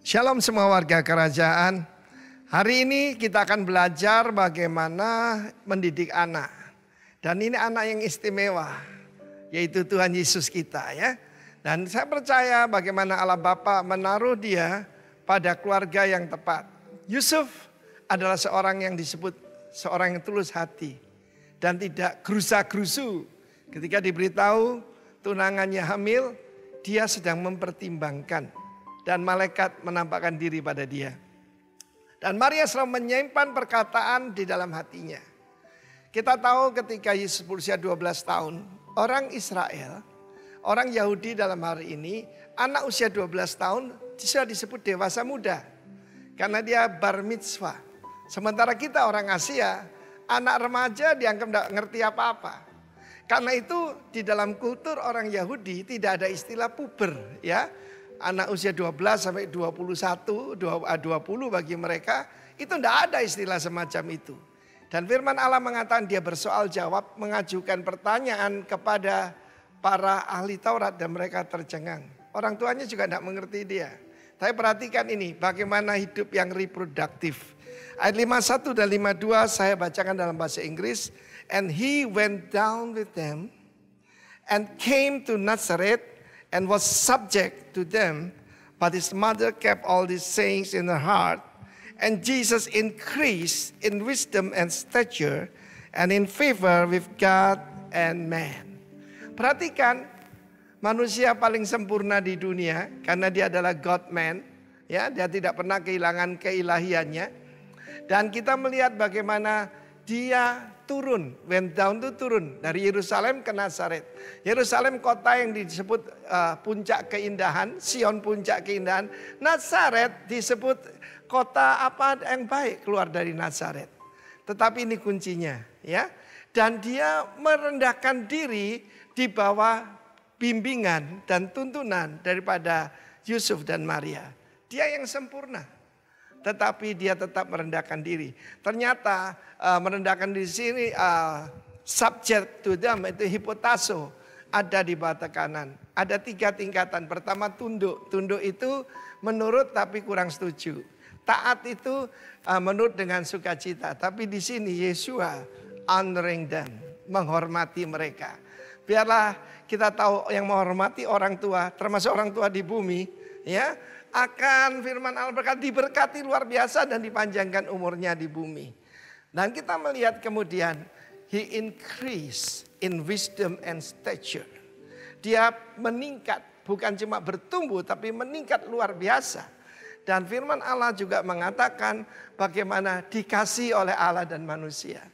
Shalom semua warga kerajaan. Hari ini kita akan belajar bagaimana mendidik anak. Dan ini anak yang istimewa, yaitu Tuhan Yesus kita ya. Dan saya percaya bagaimana Allah Bapa menaruh dia pada keluarga yang tepat. Yusuf adalah seorang yang disebut seorang yang tulus hati dan tidak gerusa-gerusu. Ketika diberitahu tunangannya hamil, dia sedang mempertimbangkan. Dan malaikat menampakkan diri pada dia. Dan Maria selalu menyimpan perkataan di dalam hatinya. Kita tahu ketika Yesus berusia 12 tahun. Orang Israel, orang Yahudi dalam hari ini. Anak usia 12 tahun sudah disebut dewasa muda. Karena dia bar mitzvah. Sementara kita orang Asia, anak remaja dianggap tidak ngerti apa-apa. Karena itu di dalam kultur orang Yahudi tidak ada istilah puber ya. Anak usia 12 sampai 21, 20 bagi mereka itu tidak ada istilah semacam itu. Dan firman Allah mengatakan dia bersoal jawab, mengajukan pertanyaan kepada para ahli Taurat dan mereka tercengang. Orang tuanya juga tidak mengerti dia. Tapi perhatikan ini bagaimana hidup yang reproduktif. Ayat 51 dan 52 saya bacakan dalam bahasa Inggris. And he went down with them and came to Nazareth and was subject to them, but his mother kept all these sayings in her heart. And Jesus increased in wisdom and stature and in favor with God and man. Perhatikan, manusia paling sempurna di dunia karena dia adalah God man, ya, dia tidak pernah kehilangan keilahiannya. Dan kita melihat bagaimana dia turun, went down itu turun dari Yerusalem ke Nazaret. Yerusalem kota yang disebut puncak keindahan, Sion puncak keindahan. Nazaret disebut kota apa yang baik keluar dari Nazaret. Tetapi ini kuncinya ya. Dan dia merendahkan diri di bawah bimbingan dan tuntunan daripada Yusuf dan Maria. Dia yang sempurna. Tetapi dia tetap merendahkan diri. Ternyata merendahkan di sini subject to them itu hipotaso ada di bawah tekanan. Ada 3 tingkatan. Pertama tunduk. Tunduk itu menurut tapi kurang setuju. Taat itu menurut dengan sukacita. Tapi di sini Yeshua honoring them, menghormati mereka. Biarlah kita tahu yang menghormati orang tua, termasuk orang tua di bumi, ya, akan firman Allah berkata diberkati luar biasa dan dipanjangkan umurnya di bumi. Dan kita melihat kemudian he increase in wisdom and stature. Dia meningkat, bukan cuma bertumbuh tapi meningkat luar biasa. Dan firman Allah juga mengatakan bagaimana dikasihi oleh Allah dan manusia.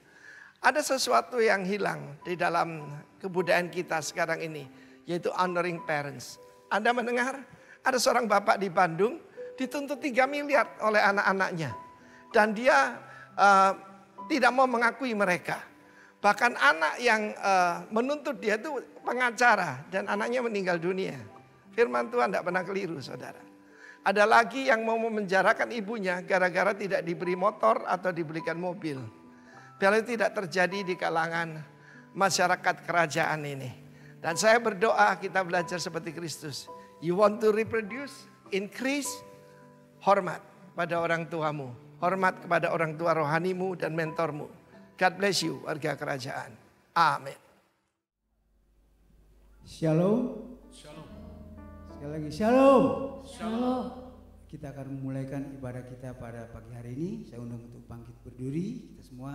Ada sesuatu yang hilang di dalam kebudayaan kita sekarang ini, yaitu honoring parents. Anda mendengar? Ada seorang bapak di Bandung dituntut 3 miliar oleh anak-anaknya. Dan dia tidak mau mengakui mereka. Bahkan anak yang menuntut dia itu pengacara. Dan anaknya meninggal dunia. Firman Tuhan tidak pernah keliru saudara. Ada lagi yang mau memenjarakan ibunya gara-gara tidak diberi motor atau diberikan mobil. Biarlah itu tidak terjadi di kalangan masyarakat kerajaan ini. Dan saya berdoa kita belajar seperti Kristus. You want to reproduce, increase, hormat pada orang tuamu. Hormat kepada orang tua rohanimu dan mentormu. God bless you warga kerajaan. Amin. Shalom. Shalom. Sekali lagi shalom. Shalom. Kita akan memulaikan ibadah kita pada pagi hari ini. Saya undang untuk bangkit berdiri kita semua.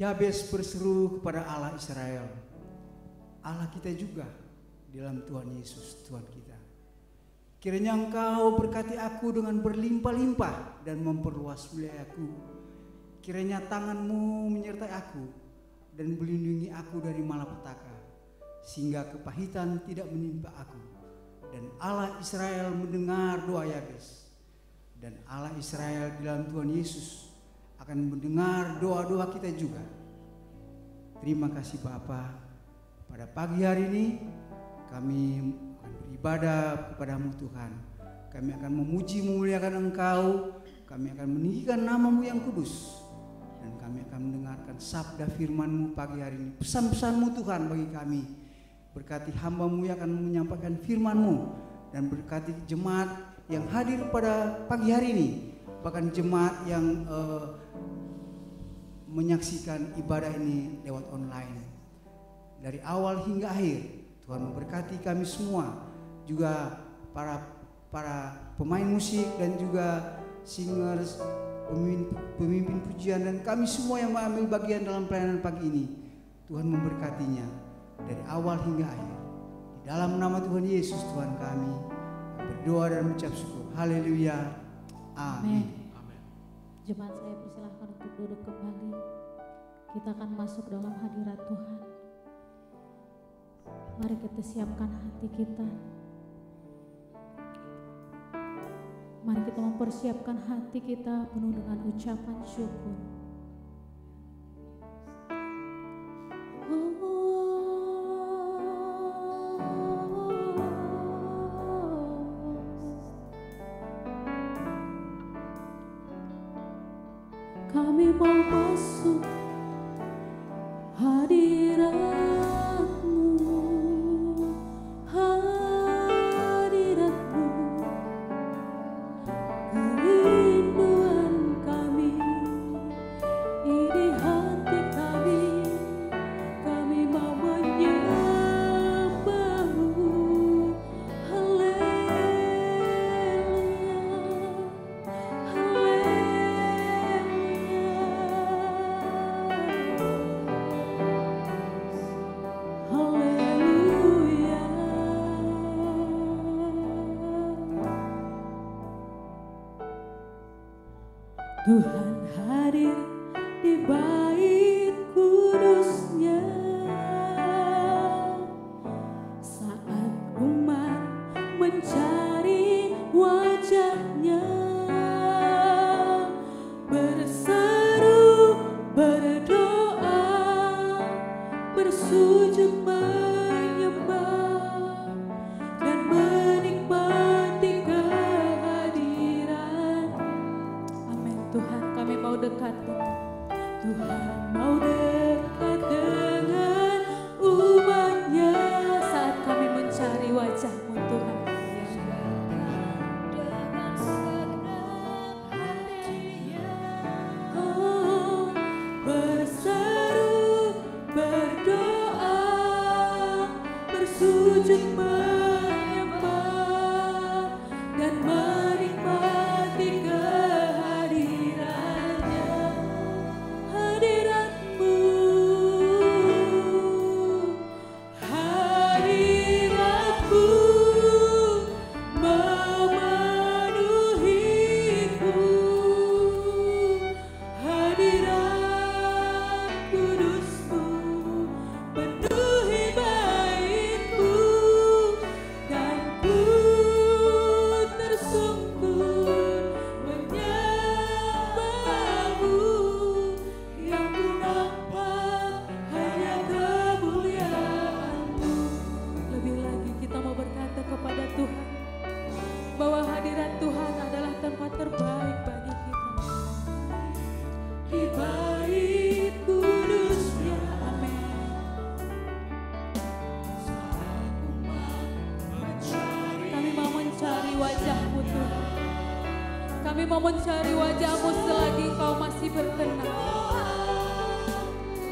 Yabes berseru kepada Allah Israel, Allah kita juga di dalam Tuhan Yesus Tuhan kita. Kiranya Engkau berkati aku dengan berlimpah-limpah dan memperluas wilayahku. Kiranya tangan-Mu menyertai aku dan melindungi aku dari malapetaka, sehingga kepahitan tidak menimpa aku. Dan Allah Israel mendengar doa Yabes. Dan Allah Israel di dalam Tuhan Yesus akan mendengar doa-doa kita juga. Terima kasih Bapa. Pada pagi hari ini kami akan beribadah kepada-Mu Tuhan. Kami akan memuji memuliakan Engkau. Kami akan meninggikan nama-Mu yang kudus. Dan kami akan mendengarkan sabda firman-Mu pagi hari ini. Pesan-pesan-Mu Tuhan bagi kami. Berkati hamba-Mu yang akan menyampaikan firman-Mu. Dan berkati jemaat yang hadir pada pagi hari ini. Bahkan jemaat yang menyaksikan ibadah ini lewat online. Dari awal hingga akhir, Tuhan memberkati kami semua. Juga para pemain musik dan juga singers, pemimpin pujian, dan kami semua yang mengambil bagian dalam pelayanan pagi ini. Tuhan memberkatinya dari awal hingga akhir. Di dalam nama Tuhan Yesus Tuhan kami berdoa dan mengucap syukur. Haleluya. Amin. Jemaat, saya persilahkan untuk duduk kembali. Kita akan masuk dalam hadirat Tuhan. Mari kita siapkan hati kita. Mari kita mempersiapkan hati kita penuh dengan ucapan syukur. Kami mau masuk hadirat-Mu, hadirat-Mu, kerinduan kami, ini hati kami mau menyembah-Mu. Tuhan hadir di bait kudus-Nya saat umat mencari wajah-Nya, berseru, berdoa, bersujud menyembah dan menikmati kehadiran. Amin. Tuhan, kami mau dekat. Tuhan mau dekat dengan umat-Nya saat kami mencari wajah-Mu Tuhan. Oh, berseru, berdoa, bersujud menyembah dan menikmati kehadiran-Nya. Hadirat-Mu, hadirat-Mu memenuhiku. Hadirat kudus-Mu penuhi bait-Mu, dan ku tersungkur menyembah-Mu. Yang ku nampak hanya kemuliaan-Mu. Lebih lagi kita mau berkata kepada Tuhan bahwa hadirat Tuhan adalah tempat terbaik bagi kita. Di bait kudus-Nya, amin. Kami mau mencari wajah-Mu Tuhan. Kami mau mencari wajah-Mu selagi Engkau masih berkenan.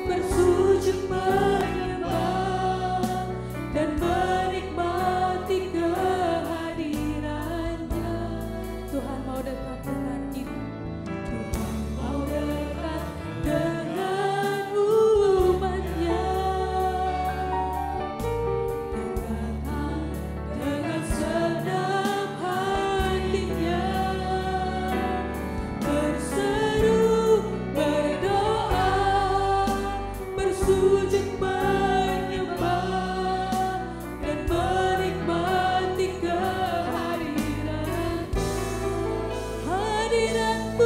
Bersujud menyembah dan menikmati kehadiran-Nya. Tuhan mau dekat dengan kita. Tuhan mau dekat dengan umat-Nya. Dengan senang hatinya, berseru, berdoa, bersujud menyembah dan menikmati kehadiran. Hadirat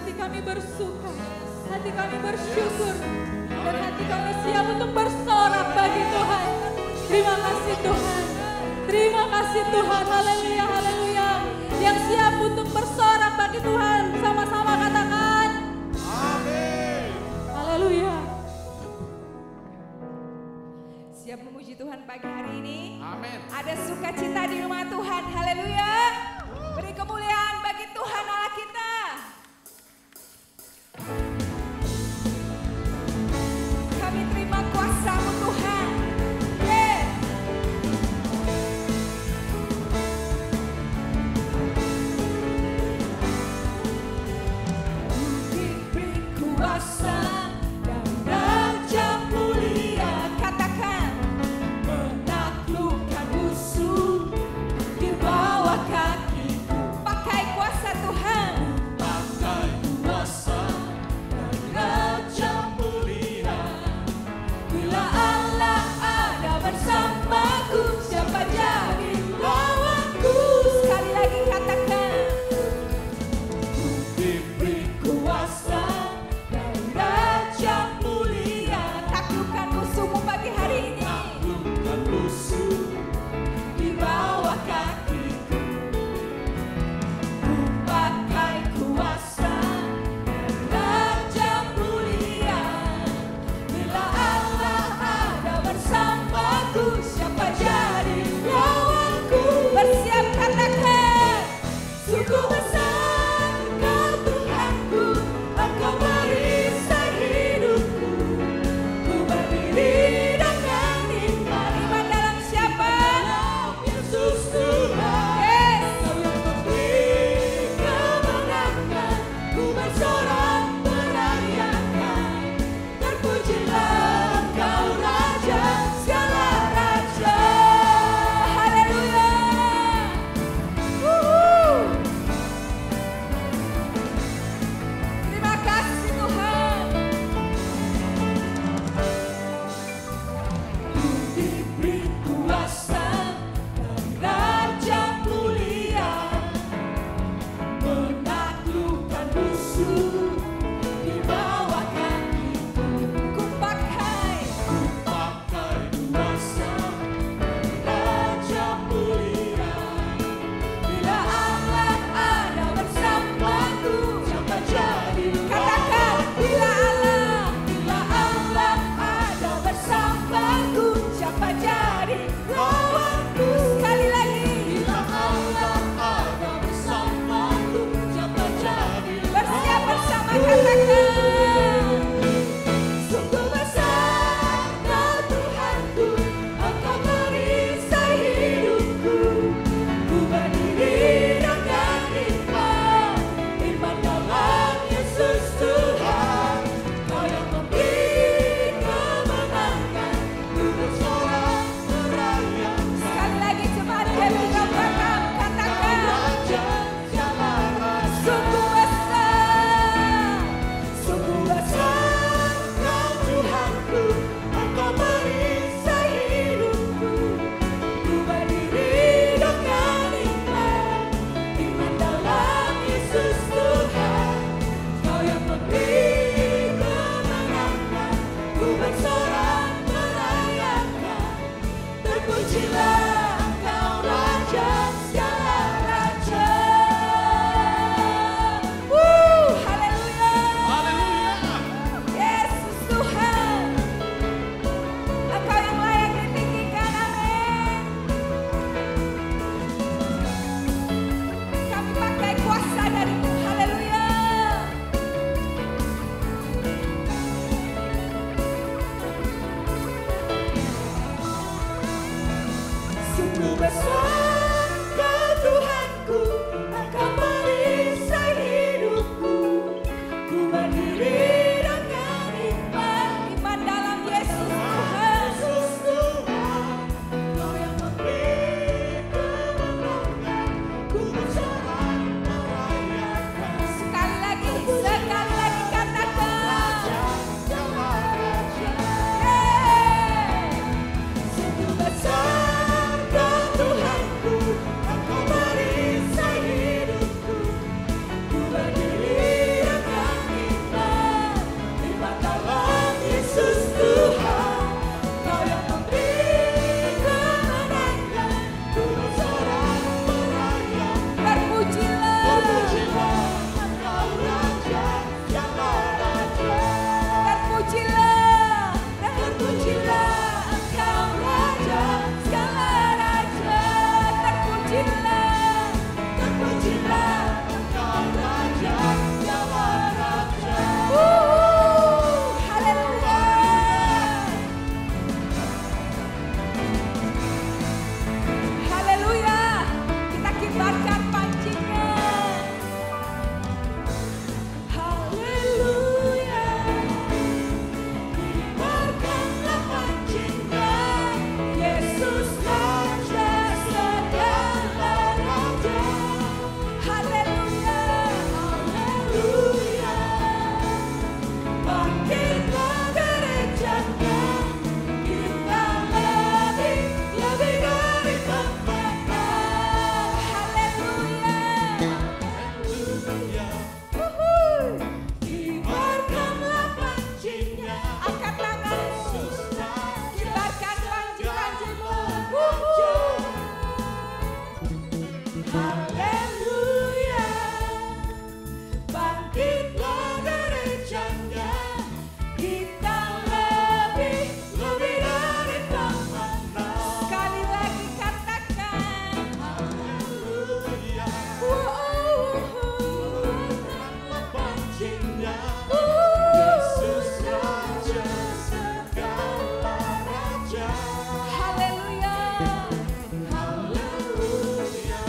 hati kami bersuka, hati kami bersyukur, dan hati kami siap untuk bersorak bagi Tuhan. Terima kasih Tuhan, terima kasih Tuhan, haleluya, haleluya. Yang siap untuk bersorak bagi Tuhan, sama-sama katakan amin. Haleluya. Siap memuji Tuhan pagi hari ini. Amin. Ada sukacita di rumah Tuhan, haleluya. Beri kemuliaan bagi Tuhan Allah kita. Kami terima kuasa-Mu Tuhan. Diberi kuasa dan raja mulia, katakan menaklukkan musuh di bawah kakiku. Pakai kuasa Tuhan. Pakai kuasa dan raja mulia. Bila Allah ada bersamaku, siapa jadi lawanku? Sekali lagi katakan. Diberi Kuasa dan raja mulia, taklukkan musuhmu pagi hari ini. taklukkan musuh Di bawah kakiku, ku pakai kuasa dan raja mulia. Bila Allah ada bersamaku, siapa jadi lawanku? Bersiap katakan, sungguh besar Engkau Tuhanku, Engkau perisai hidupku. Ku berdiri dengan iman, iman dalam siapa? Yesus Tuhan. Yes. Kau yang memberi Kemenangan, ku bersorak merayakan. Terpujilah Engkau Raja segala raja. Haleluya. Terima kasih Tuhan. Diberi kuasa dan raja mulia, menaklukkan musuh di bawah kakiku. Ku pakai kuasa raja mulia. Bila Allah ada bersamaku, siapa jadi? Katakan, bila Allah ada bersamaku, siapa jadi lawanku? Sekali lagi, bila Allah ada bersamaku, siapa jadi? Bersiap bersama katakan. Sungguh besar Engkau Tuhanku, Engkau perisai hidupku. Ku berdiri dengan iman, iman dalam Yesus Tuhan. Kau yang memberi kemenangan, ku bersorak merayakan. Sekali lagi jemaat Dewi Gabakam, katakan. Sungguh besar, sungguh besar Engkau Tuhanku, Engkau perisai hidupku. Ku berdiri dengan iman, iman dalam Yesus Tuhan. Kau yang memberi kemenangan, ku bersorak merayakan. Terpujilah Engkau Raja segala raja. Haleluya. Yesus Tuhan, Engkau yang layak ditinggikan, amin. Kami pakai kuasa dari-Mu, haleluya. Sungguh besar Kau Tuhanku, Engkau perisai hidupku. Ku berdiri dengan iman, iman dalam Yesus Tuhan. Kau yang memberi kemenangan, ku bersorak merayakan. Sekali lagi katakan. Sungguh besar Kau Tuhan. Haleluya, bangkitlah gerejanya, kita lebih dari pemenang. Sekali lagi katakan Haleluya. Pancinya Yesus Raja segala raja. haleluya, Haleluya.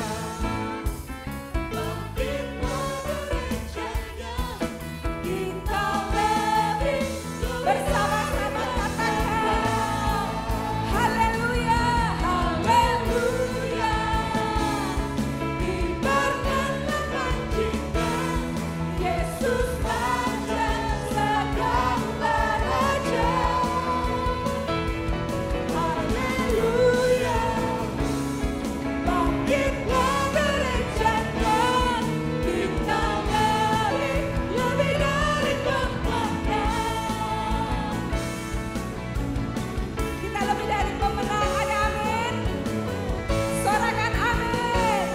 Bangkitlah gerejanya, kita lebih bersama-sama katakan haleluya, haleluya, kibarkanlah pancinya, Yesus Raja segala raja. Haleluya, bangkitlah gerejanya, kita lebih dari pemenang. Kita lebih dari pemenang, ada amin? Sorakan amin.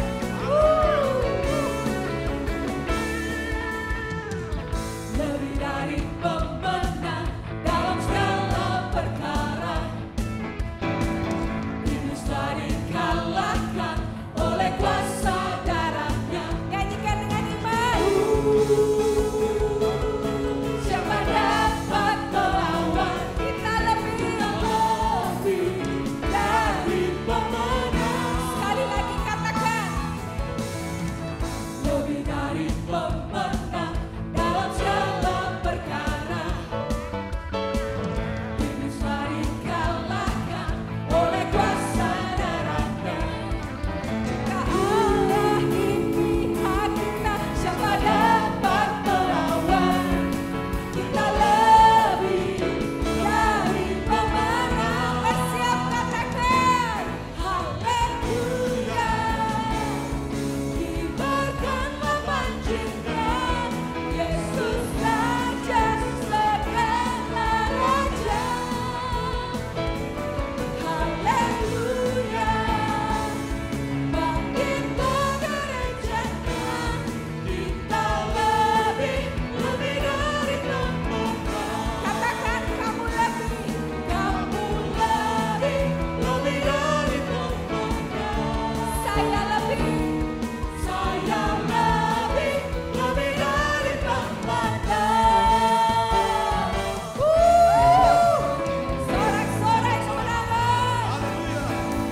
Lebih dari pemenang dalam segala perkara, iblis telah dikalahkan oleh kuasa darahnya. Nyanyikan dengan iman. Siapa dapat melawan? Kita lebih dari pemenang. Sekali lagi katakan, lebih dari pemenang dalam segala perkara, iblis telah dikalahkan oleh kuasa darahnya. Allah di pihak kita, siapa dapat melawan? Kita lebih dari pemenang. Bersiap katakan haleluya, kibarkanlah pancinya, Yesus Raja segala raja. Haleluya, bangkitlah gerejanya, kita lebih dari pemenang. Katakan kamu lebih dari pemenang. Saya lebih dari pemenang. Sorak-sorai kemenangan.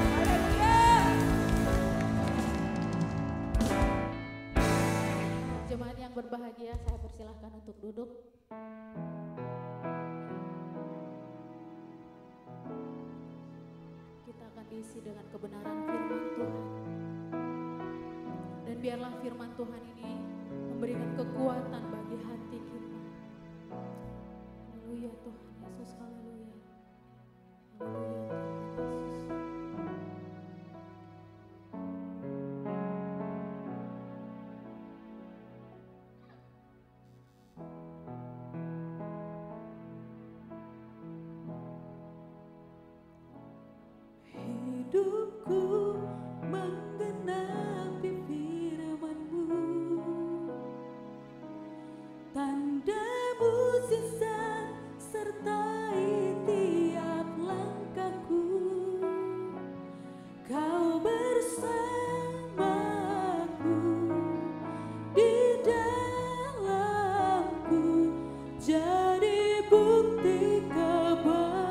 Haleluya. Jemaat yang berbahagia, saya persilahkan untuk duduk. Kita akan diisi dengan kebenaran firman Tuhan. Dan biarlah firman Tuhan ini memberikan kekuatan bagi hati kita. Haleluya Tuhan Yesus, haleluya. Haleluya Tuhan Yesus. Hidupku menggenapi firman-Mu, tanda mukjizat sertai tiap langkahku. Kau bersamaku di dalamku, jadi bukti kebesaran-Mu.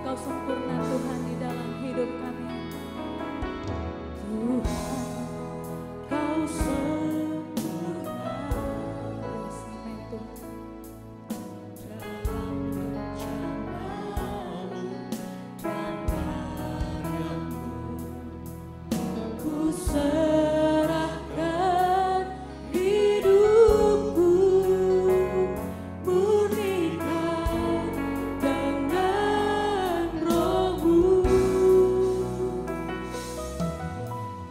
Kau sempurna Tuhan di dalam hidup kami. Tuhan, Kau sempurna Yes, amen Tuhan. dalam rencana-Mu dan karya-Mu. ku serahkan hidupku, murnikan dengan Roh-Mu.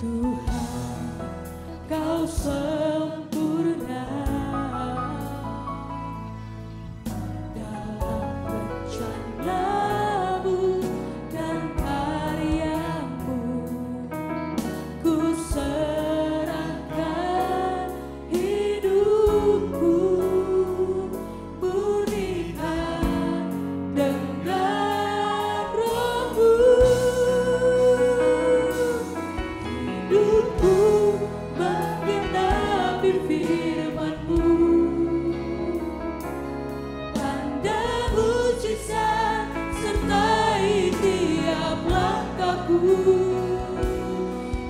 Tuhan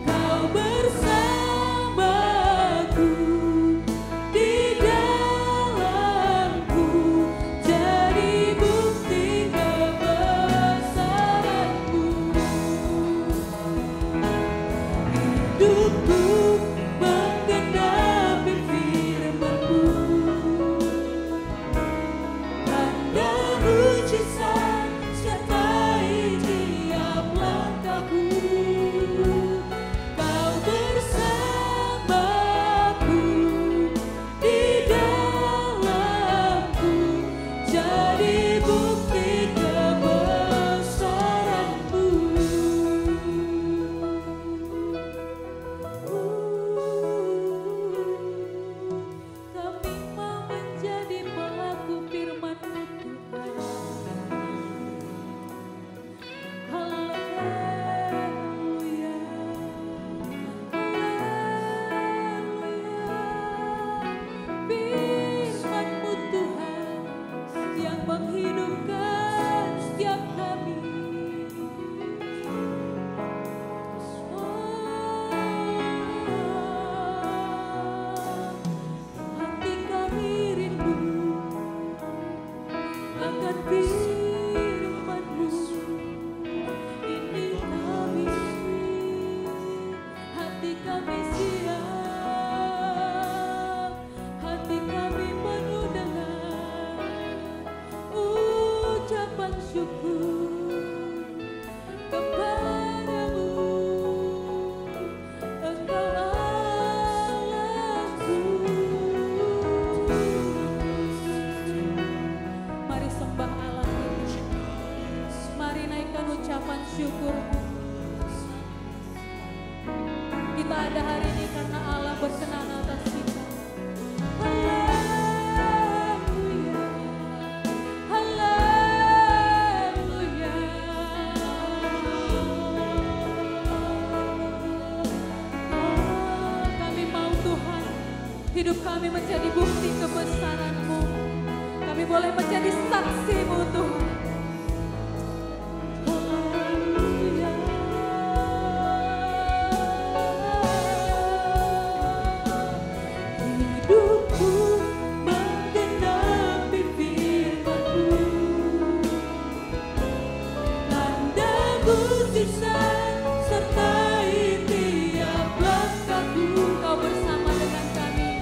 Kau bersamaku di dalamku, jadi bukti kebesaranmu. Hidupku menggenapi firman-Mu, tanda mujizat sertai tiap langkahku. Kau bersamaku di dalamku, jadi bukti kebesaran-Mu. Kami mau menjadi pelaku firman-Mu, Tuhan. Haleluya, haleluya. Firman-Mu, Tuhan, yang menghidupkan setiap kami. Hati kami rindu akan firman-Mu. Ini kami, hati kami siap, hati kami penuh dengan ucapan syukur kepadamu. Engkau Allahku. Mari sembah Allah kita. Mari naikkan ucapan syukur-Mu. Kita ada hari ini karena Allah berkenan atas kita. Haleluya, haleluya. Kami mau Tuhan, hidup kami menjadi bukti kebesaran-Mu. Kami boleh menjadi saksi-Mu, Tuhan. Haleluya. Hidupku menggenapi firman-Mu, tanda mujizat sertai tiap langkahku. Kau bersama dengan kami.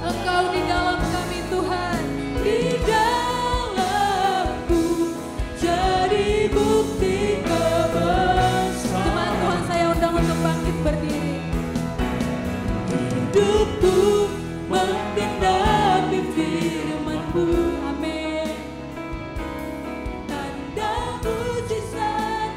Engkau di dalam kami, Tuhan, di dalamku, jadi bukti kebesaran. Jemaat Tuhan, saya undang untuk bangkit berdiri. Hidupku menggenapi firman-Mu. Amin. Tanda mujizat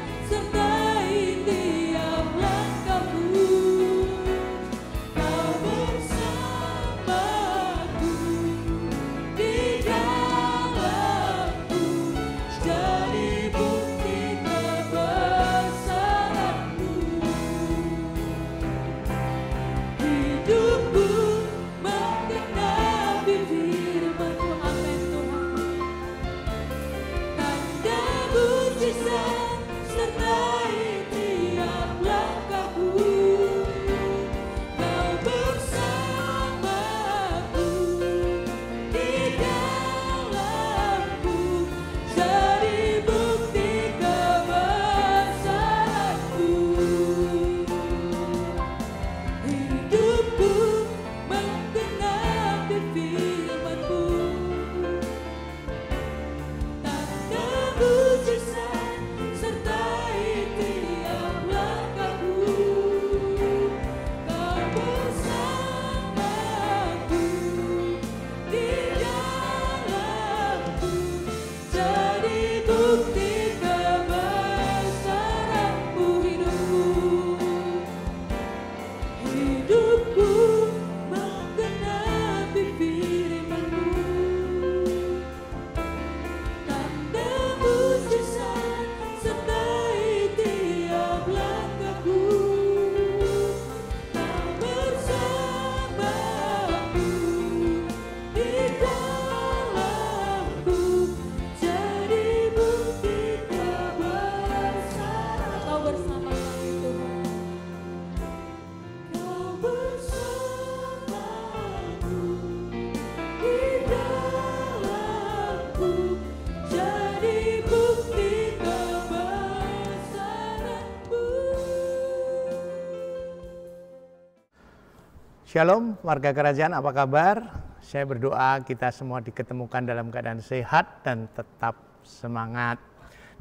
Shalom warga kerajaan, apa kabar? Saya berdoa kita semua diketemukan dalam keadaan sehat dan tetap semangat.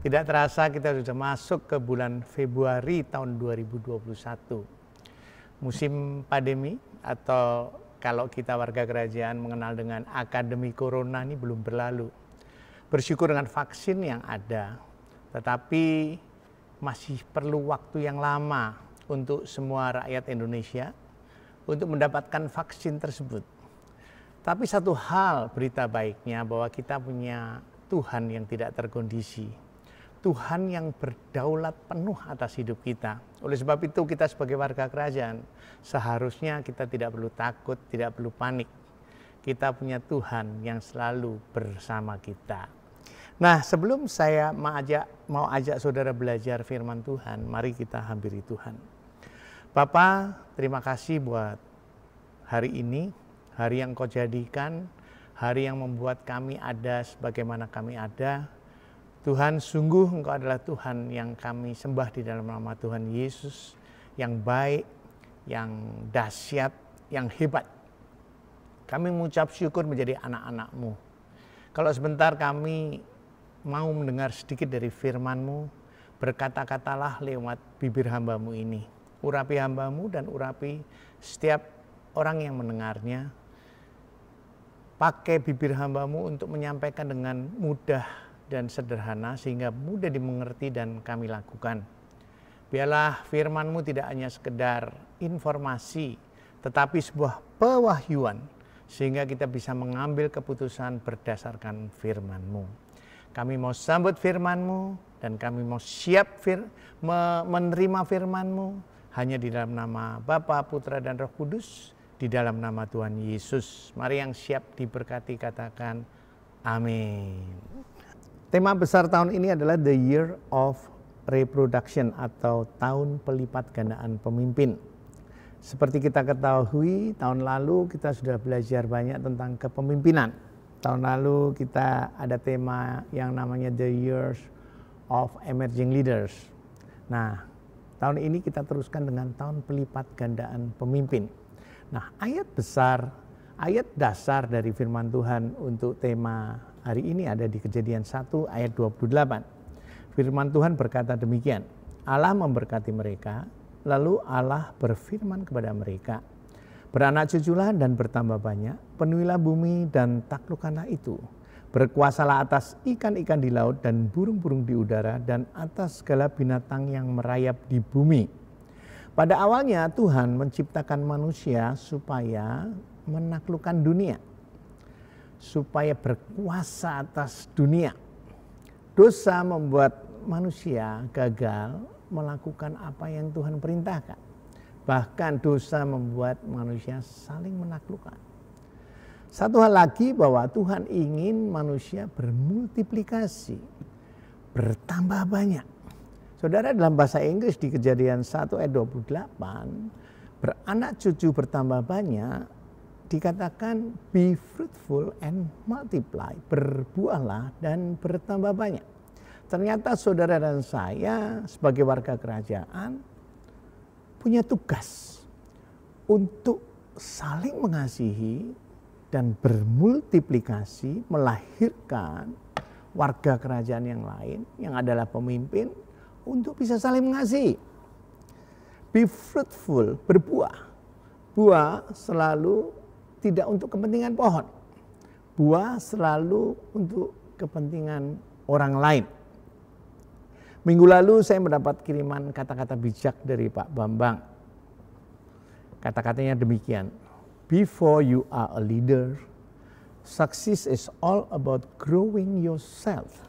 Tidak terasa kita sudah masuk ke bulan Februari tahun 2021. Musim pandemi atau kalau kita warga kerajaan mengenal dengan akademi corona ini belum berlalu. Bersyukur dengan vaksin yang ada, tetapi masih perlu waktu yang lama untuk semua rakyat Indonesia untuk mendapatkan vaksin tersebut. Tapi satu hal berita baiknya bahwa kita punya Tuhan yang tidak terkondisi. Tuhan yang berdaulat penuh atas hidup kita. Oleh sebab itu kita sebagai warga kerajaan seharusnya kita tidak perlu takut, tidak perlu panik. Kita punya Tuhan yang selalu bersama kita. Nah, sebelum saya mau ajak saudara belajar firman Tuhan, mari kita hampiri Tuhan. Bapa, terima kasih buat hari ini, hari yang Kau jadikan, hari yang membuat kami ada sebagaimana kami ada. Tuhan, sungguh Engkau adalah Tuhan yang kami sembah di dalam nama Tuhan Yesus, yang baik, yang dahsyat, yang hebat. Kami mengucap syukur menjadi anak-anak-Mu. Kalau sebentar kami mau mendengar sedikit dari firman-Mu, berkata-katalah lewat bibir hamba-Mu ini. Urapi hamba-Mu dan urapi setiap orang yang mendengarnya. Pakai bibir hamba-Mu untuk menyampaikan dengan mudah dan sederhana sehingga mudah dimengerti dan kami lakukan. Biarlah firman-Mu tidak hanya sekedar informasi, tetapi sebuah pewahyuan sehingga kita bisa mengambil keputusan berdasarkan firman-Mu. Kami mau sambut firman-Mu dan kami mau siap menerima firman-Mu. Hanya di dalam nama Bapa, Putra, dan Roh Kudus, di dalam nama Tuhan Yesus. Mari yang siap diberkati katakan amin. Tema besar tahun ini adalah The Year of Reproduction atau tahun pelipat gandaan pemimpin. Seperti kita ketahui, tahun lalu kita sudah belajar banyak tentang kepemimpinan. Tahun lalu kita ada tema yang namanya The Years of Emerging Leaders. Nah, tahun ini kita teruskan dengan tahun pelipat gandaan pemimpin. Nah, ayat dasar dari firman Tuhan untuk tema hari ini ada di Kejadian 1 ayat 28. Firman Tuhan berkata demikian, Allah memberkati mereka, lalu Allah berfirman kepada mereka, beranak cuculah dan bertambah banyak, penuhilah bumi dan taklukkanlah itu. Berkuasalah atas ikan-ikan di laut dan burung-burung di udara dan atas segala binatang yang merayap di bumi. Pada awalnya Tuhan menciptakan manusia supaya menaklukkan dunia, supaya berkuasa atas dunia. Dosa membuat manusia gagal melakukan apa yang Tuhan perintahkan. Bahkan dosa membuat manusia saling menaklukkan. Satu hal lagi bahwa Tuhan ingin manusia bermultiplikasi, bertambah banyak. Saudara, dalam bahasa Inggris di Kejadian 1 ayat 28, beranak cucu bertambah banyak, dikatakan be fruitful and multiply, berbuahlah dan bertambah banyak. Ternyata saudara dan saya sebagai warga kerajaan punya tugas untuk saling mengasihi dan bermultiplikasi, melahirkan warga kerajaan yang lain yang adalah pemimpin untuk bisa saling mengasihi. Be fruitful, berbuah. Buah selalu tidak untuk kepentingan pohon. Buah selalu untuk kepentingan orang lain. Minggu lalu saya mendapat kiriman kata-kata bijak dari Pak Bambang. Kata-katanya demikian. Before you are a leader, success is all about growing yourself.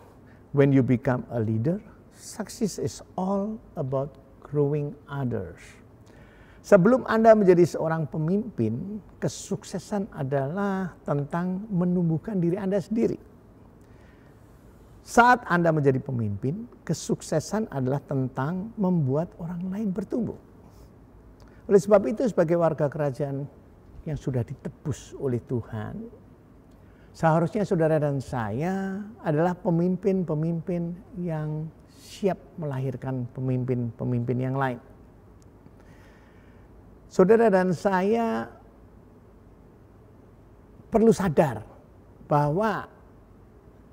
When you become a leader, success is all about growing others. Sebelum Anda menjadi seorang pemimpin, kesuksesan adalah tentang menumbuhkan diri Anda sendiri. Saat Anda menjadi pemimpin, kesuksesan adalah tentang membuat orang lain bertumbuh. Oleh sebab itu, sebagai warga kerajaan yang sudah ditebus oleh Tuhan, seharusnya saudara dan saya adalah pemimpin-pemimpin yang siap melahirkan pemimpin-pemimpin yang lain. Saudara dan saya perlu sadar bahwa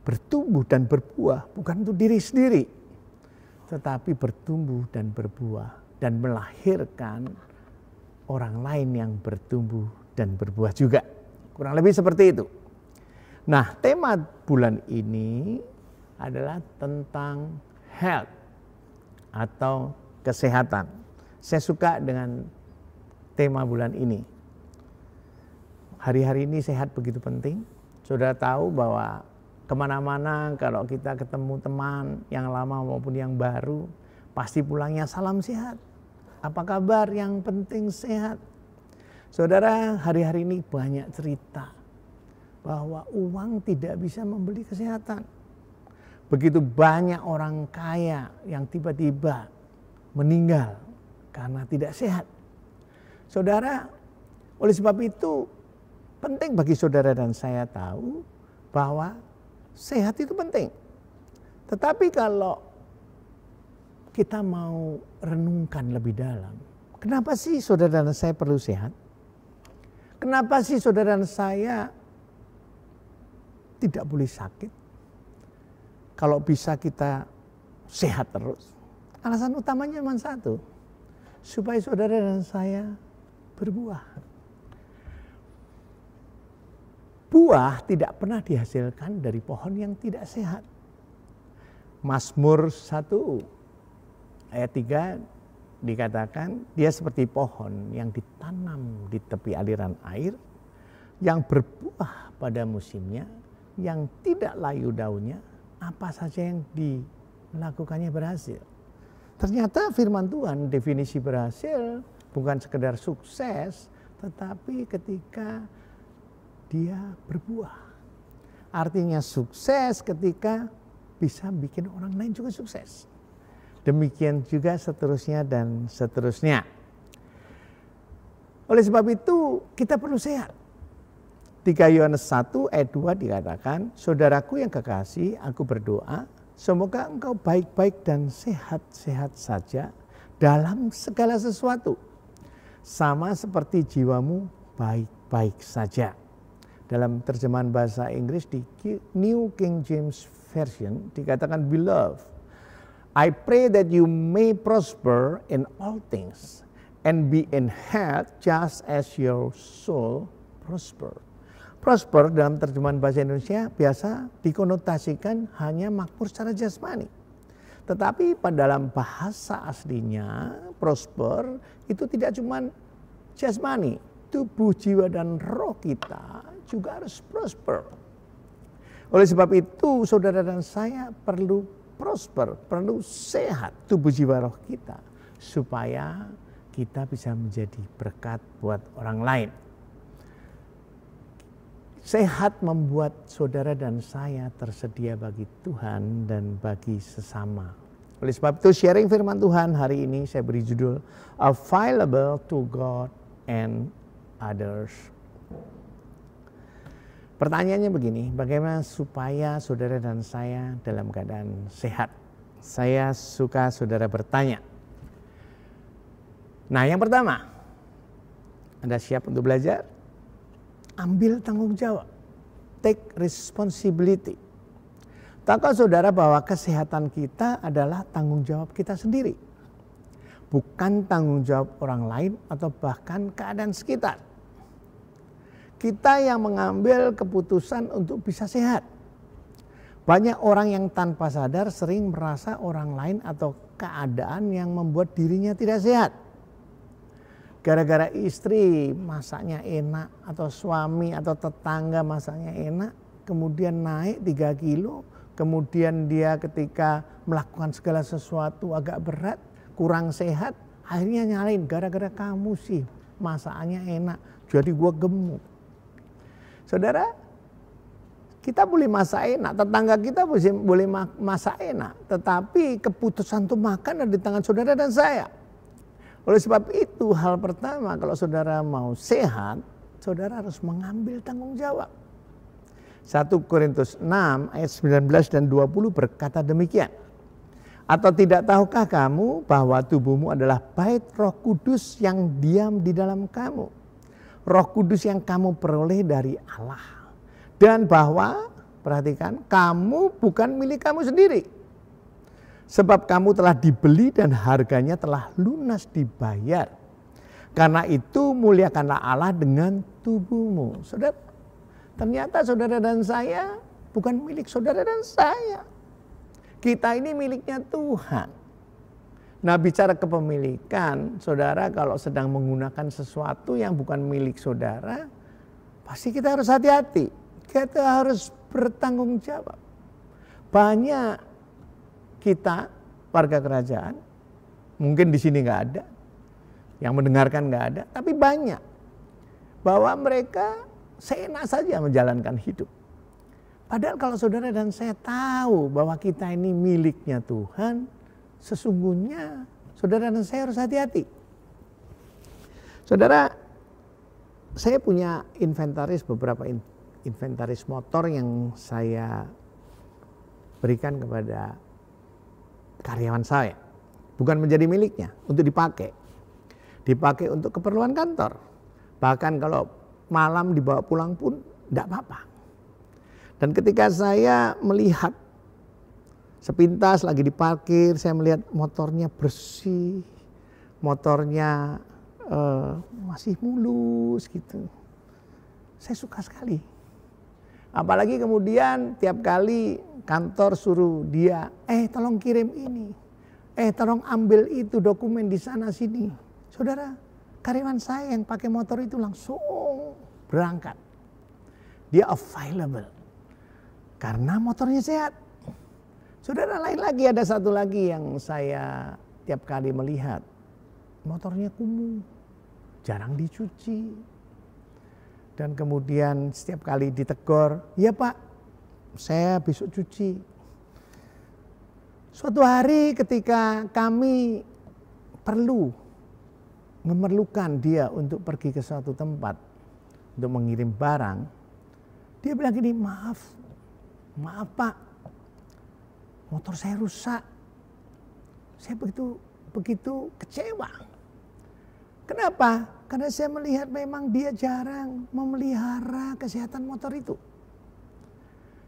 bertumbuh dan berbuah bukan untuk diri sendiri, tetapi bertumbuh dan berbuah dan melahirkan orang lain yang bertumbuh dan berbuah juga. Kurang lebih seperti itu. Nah, tema bulan ini adalah tentang health atau kesehatan. Saya suka dengan tema bulan ini. Hari-hari ini sehat begitu penting. Saudara tahu bahwa kemana-mana kalau kita ketemu teman yang lama maupun yang baru, pasti pulangnya salam sehat. Apa kabar? Yang penting sehat. Saudara, hari-hari ini banyak cerita bahwa uang tidak bisa membeli kesehatan. Begitu banyak orang kaya yang tiba-tiba meninggal karena tidak sehat. Saudara, oleh sebab itu penting bagi saudara dan saya tahu bahwa sehat itu penting. Tetapi kalau kita mau renungkan lebih dalam, kenapa sih saudara dan saya perlu sehat? Kenapa sih saudara dan saya tidak boleh sakit? Kalau bisa kita sehat terus. Alasan utamanya cuma satu, supaya saudara dan saya berbuah. Buah tidak pernah dihasilkan dari pohon yang tidak sehat. Mazmur 1 ayat 3 dikatakan dia seperti pohon yang ditanam di tepi aliran air, yang berbuah pada musimnya, yang tidak layu daunnya, apa saja yang dilakukannya berhasil. Ternyata firman Tuhan definisi berhasil bukan sekedar sukses, tetapi ketika dia berbuah. Artinya sukses ketika bisa bikin orang lain juga sukses. Demikian juga seterusnya dan seterusnya. Oleh sebab itu kita perlu sehat. 3 Yohanes 1 ayat 2 dikatakan, saudaraku yang kekasih, aku berdoa, semoga engkau baik-baik dan sehat-sehat saja dalam segala sesuatu. Sama seperti jiwamu baik-baik saja. Dalam terjemahan bahasa Inggris di New King James Version dikatakan, beloved, I pray that you may prosper in all things and be in health just as your soul prosper. Prosper dalam terjemahan bahasa Indonesia biasa dikonotasikan hanya makmur secara jasmani. Tetapi pada dalam bahasa aslinya prosper itu tidak cuma jasmani, tubuh, jiwa dan roh kita juga harus prosper. Oleh sebab itu saudara dan saya perlu prosper, perlu sehat tubuh jiwa roh kita supaya kita bisa menjadi berkat buat orang lain. Sehat membuat saudara dan saya tersedia bagi Tuhan dan bagi sesama. Oleh sebab itu sharing firman Tuhan hari ini saya beri judul Available to God and Others. Pertanyaannya begini, bagaimana supaya saudara dan saya dalam keadaan sehat? Saya suka saudara bertanya. Nah, yang pertama, Anda siap untuk belajar? Ambil tanggung jawab. Take responsibility. Tahukah saudara bahwa kesehatan kita adalah tanggung jawab kita sendiri? Bukan tanggung jawab orang lain atau bahkan keadaan sekitar. Kita yang mengambil keputusan untuk bisa sehat. Banyak orang yang tanpa sadar sering merasa orang lain atau keadaan yang membuat dirinya tidak sehat. Gara-gara istri masaknya enak atau suami atau tetangga masaknya enak, kemudian naik 3 kilo, kemudian dia ketika melakukan segala sesuatu agak berat, kurang sehat, akhirnya nyalain gara-gara kamu sih masakannya enak, jadi gua gemuk. Saudara, kita boleh masak enak, tetangga kita boleh masak enak, tetapi keputusan untuk makan ada di tangan saudara dan saya. Oleh sebab itu hal pertama kalau saudara mau sehat, saudara harus mengambil tanggung jawab. 1 Korintus 6 ayat 19 dan 20 berkata demikian. Atau tidak tahukah kamu bahwa tubuhmu adalah bait Roh Kudus yang diam di dalam kamu? Roh Kudus yang kamu peroleh dari Allah. Dan bahwa, perhatikan, kamu bukan milik kamu sendiri. Sebab kamu telah dibeli dan harganya telah lunas dibayar. Karena itu muliakanlah Allah dengan tubuhmu. Saudara, ternyata saudara dan saya bukan milik saudara dan saya. Kita ini miliknya Tuhan. Nah, bicara kepemilikan, saudara kalau sedang menggunakan sesuatu yang bukan milik saudara, pasti kita harus hati-hati. Kita harus bertanggung jawab. Banyak kita, warga kerajaan, mungkin di sini nggak ada, yang mendengarkan nggak ada, tapi banyak. Bahwa mereka seenak saja menjalankan hidup. Padahal kalau saudara dan saya tahu bahwa kita ini miliknya Tuhan, sesungguhnya saudara dan saya harus hati-hati. Saudara, saya punya beberapa inventaris motor yang saya berikan kepada karyawan saya. Bukan menjadi miliknya, untuk dipakai. Dipakai untuk keperluan kantor. Bahkan kalau malam dibawa pulang pun tidak apa-apa. Dan ketika saya melihat sepintas lagi diparkir, saya melihat motornya bersih, motornya masih mulus gitu. Saya suka sekali. Apalagi kemudian tiap kali kantor suruh dia, tolong kirim ini, tolong ambil itu dokumen di sana sini. Saudara, karyawan saya yang pakai motor itu langsung berangkat. Dia available. Karena motornya sehat. Saudara, lain lagi, ada satu lagi yang saya tiap kali melihat. Motornya kumuh, jarang dicuci. Dan kemudian setiap kali ditegur, "Ya Pak, saya besok cuci." Suatu hari ketika kami memerlukan dia untuk pergi ke suatu tempat untuk mengirim barang, dia bilang gini, maaf Pak, motor saya rusak. Saya begitu kecewa. Kenapa? Karena saya melihat memang dia jarang memelihara kesehatan motor itu.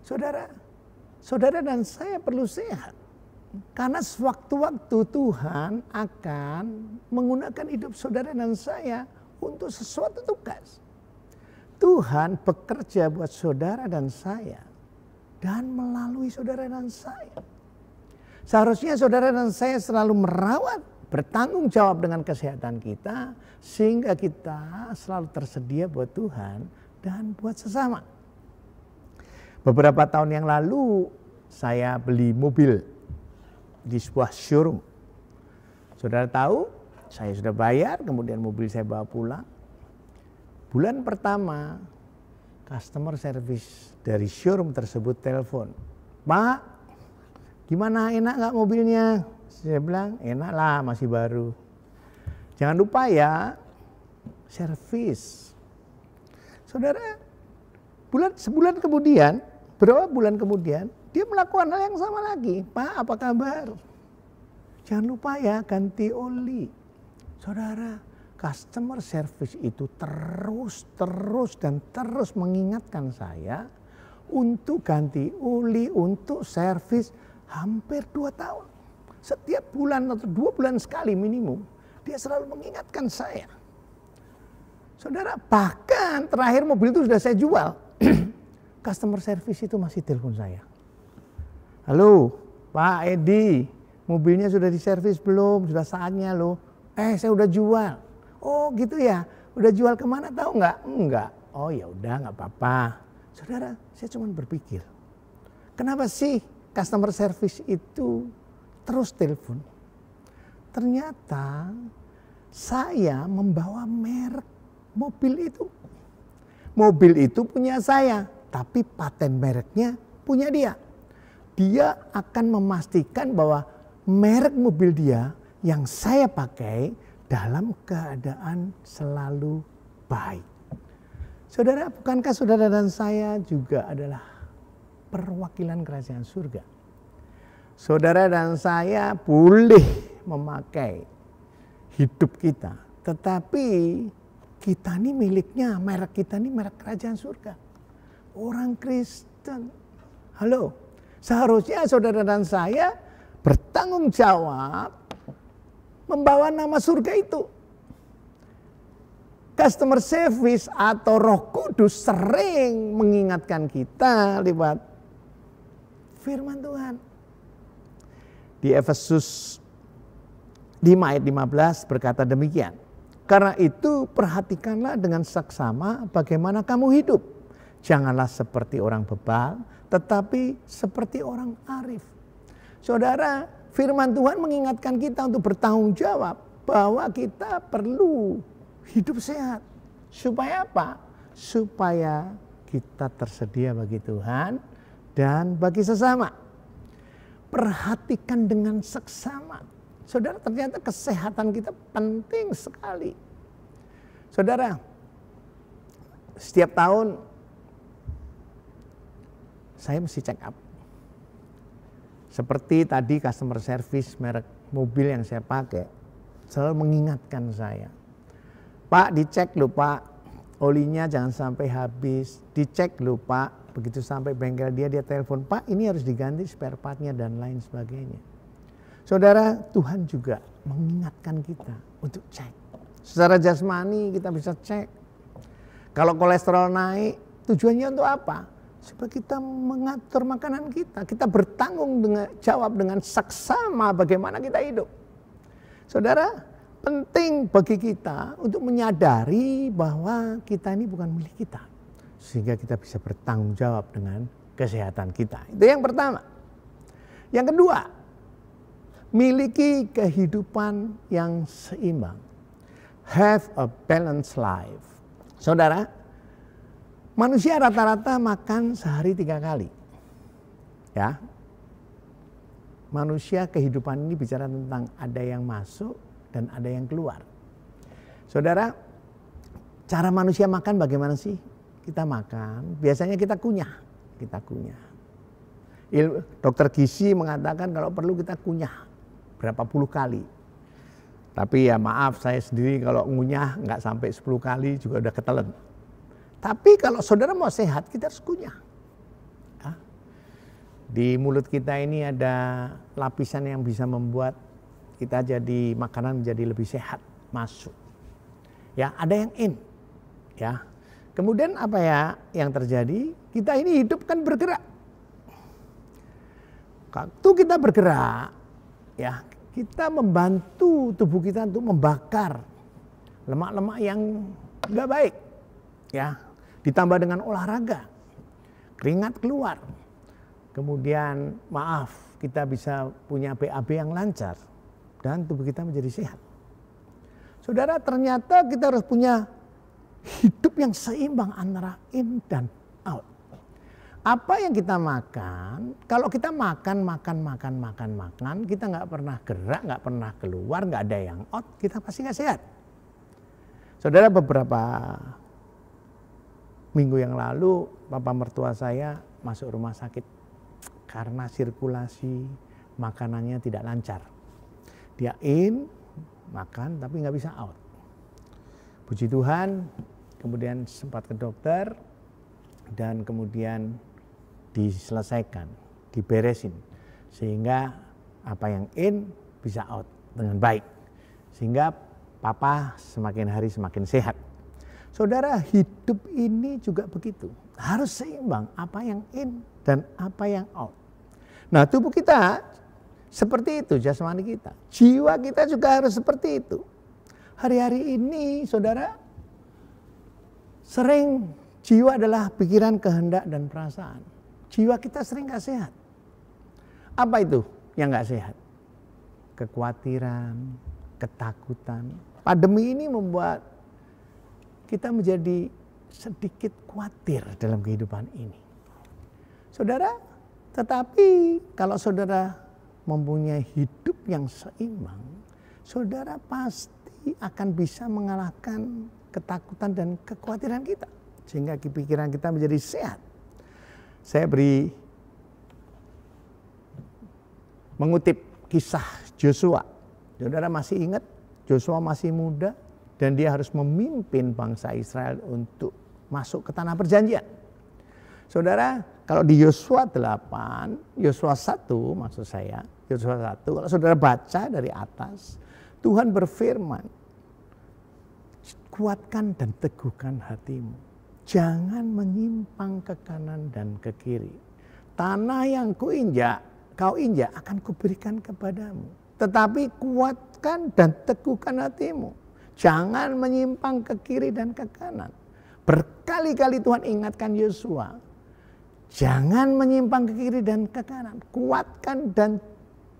Saudara dan saya perlu sehat. Karena sewaktu-waktu Tuhan akan menggunakan hidup saudara dan saya untuk sesuatu tugas. Tuhan bekerja buat saudara dan saya. Dan melalui saudara dan saya. Seharusnya saudara dan saya selalu merawat, bertanggung jawab dengan kesehatan kita. Sehingga kita selalu tersedia buat Tuhan dan buat sesama. Beberapa tahun yang lalu saya beli mobil di sebuah showroom. Saudara tahu, saya sudah bayar, kemudian mobil saya bawa pulang. Bulan pertama, customer service dari showroom tersebut telepon, "Pak, gimana, enak gak mobilnya?" Saya bilang, "Enak lah, masih baru. Jangan lupa ya, servis." Saudara, beberapa bulan kemudian, dia melakukan hal yang sama lagi. "Pak, apa kabar? Jangan lupa ya, ganti oli." Saudara, customer service itu terus mengingatkan saya untuk ganti oli, untuk servis hampir 2 tahun. Setiap bulan atau 2 bulan sekali minimum, dia selalu mengingatkan saya. Saudara, bahkan terakhir mobil itu sudah saya jual. Customer service itu masih telepon saya. "Halo, Pak Edi, mobilnya sudah diservis belum? Sudah saatnya loh." Saya udah jual." "Oh gitu ya, udah jual kemana tahu nggak?" "Enggak." "Oh ya udah, nggak apa-apa." Saudara, saya cuma berpikir, kenapa sih customer service itu terus telepon? Ternyata saya membawa merek mobil itu. Mobil itu punya saya, tapi paten mereknya punya dia. Dia akan memastikan bahwa merek mobil dia yang saya pakai dalam keadaan selalu baik. Saudara, bukankah saudara dan saya juga adalah perwakilan kerajaan surga? Saudara dan saya boleh memakai hidup kita, tetapi kita ini miliknya, merek kita ini merek kerajaan surga. Orang Kristen. Halo, seharusnya saudara dan saya bertanggung jawab membawa nama surga itu. Customer service atau Roh Kudus sering mengingatkan kita lewat firman Tuhan. Di Efesus 5 ayat 15 berkata demikian. Karena itu perhatikanlah dengan saksama bagaimana kamu hidup. Janganlah seperti orang bebal, tetapi seperti orang arif. Saudara, firman Tuhan mengingatkan kita untuk bertanggung jawab bahwa kita perlu hidup sehat. Supaya apa? Supaya kita tersedia bagi Tuhan dan bagi sesama. Perhatikan dengan seksama. Saudara, ternyata kesehatan kita penting sekali. Saudara, setiap tahun saya mesti check up. Seperti tadi customer service merek mobil yang saya pakai selalu mengingatkan saya. Pak, dicek lho Pak, olinya jangan sampai habis. Dicek lho Pak, begitu sampai bengkel dia telepon, Pak ini harus diganti spare partnya dan lain sebagainya. Saudara, Tuhan juga mengingatkan kita untuk cek. Secara jasmani kita bisa cek. Kalau kolesterol naik, tujuannya untuk apa? Supaya kita mengatur makanan kita. Kita bertanggung jawab dengan saksama bagaimana kita hidup. Saudara, penting bagi kita untuk menyadari bahwa kita ini bukan milik kita. Sehingga kita bisa bertanggung jawab dengan kesehatan kita. Itu yang pertama. Yang kedua, miliki kehidupan yang seimbang. Have a balanced life. Saudara, manusia rata-rata makan sehari 3 kali. Ya. Manusia kehidupan ini bicara tentang ada yang masuk dan ada yang keluar. Saudara, cara manusia makan bagaimana sih? Kita makan, biasanya kita kunyah. Dokter gizi mengatakan kalau perlu kita kunyah berapa puluh kali. Tapi ya maaf, saya sendiri kalau ngunyah nggak sampai 10 kali juga udah ketelen. Tapi kalau saudara mau sehat, kita harus kunyah. Ya. Di mulut kita ini ada lapisan yang bisa membuat kita jadi makanan menjadi lebih sehat masuk. Ya, ada yang in. Ya. Kemudian apa ya yang terjadi? Kita ini hidup kan bergerak. Waktu kita bergerak, ya, kita membantu tubuh kita untuk membakar lemak-lemak yang enggak baik. Ya, ditambah dengan olahraga. Keringat keluar. Kemudian maaf, kita bisa punya BAB yang lancar. Dan tubuh kita menjadi sehat. Saudara, ternyata kita harus punya hidup yang seimbang antara in dan out. Apa yang kita makan, kalau kita makan, kita nggak pernah gerak, nggak pernah keluar, nggak ada yang out, kita pasti nggak sehat. Saudara, beberapa minggu yang lalu, papa mertua saya masuk rumah sakit karena sirkulasi makanannya tidak lancar. Dia in, makan tapi nggak bisa out. Puji Tuhan, kemudian sempat ke dokter dan kemudian diselesaikan, diberesin. Sehingga apa yang in bisa out dengan baik. Sehingga papa semakin hari semakin sehat. Saudara, hidup ini juga begitu. Harus seimbang apa yang in dan apa yang out. Nah, tubuh kita seperti itu, jasmani kita. Jiwa kita juga harus seperti itu. Hari-hari ini, saudara, sering jiwa adalah pikiran, kehendak, dan perasaan. Jiwa kita sering gak sehat. Apa itu yang gak sehat? Kekhawatiran, ketakutan. Pandemi ini membuat kita menjadi sedikit khawatir dalam kehidupan ini. Saudara, tetapi kalau saudara mempunyai hidup yang seimbang, saudara pasti akan bisa mengalahkan ketakutan dan kekhawatiran kita. Sehingga pikiran kita menjadi sehat. Saya mengutip kisah Joshua. Saudara masih ingat? Joshua masih muda, dan dia harus memimpin bangsa Israel untuk masuk ke tanah perjanjian. Saudara, kalau di Yosua 8, Yosua 1 maksud saya, Yosua 1, kalau saudara baca dari atas, Tuhan berfirman, kuatkan dan teguhkan hatimu. Jangan menyimpang ke kanan dan ke kiri. Tanah yang kau injak akan kuberikan kepadamu. Tetapi kuatkan dan teguhkan hatimu. Jangan menyimpang ke kiri dan ke kanan. Berkali-kali Tuhan ingatkan Yosua, jangan menyimpang ke kiri dan ke kanan. Kuatkan dan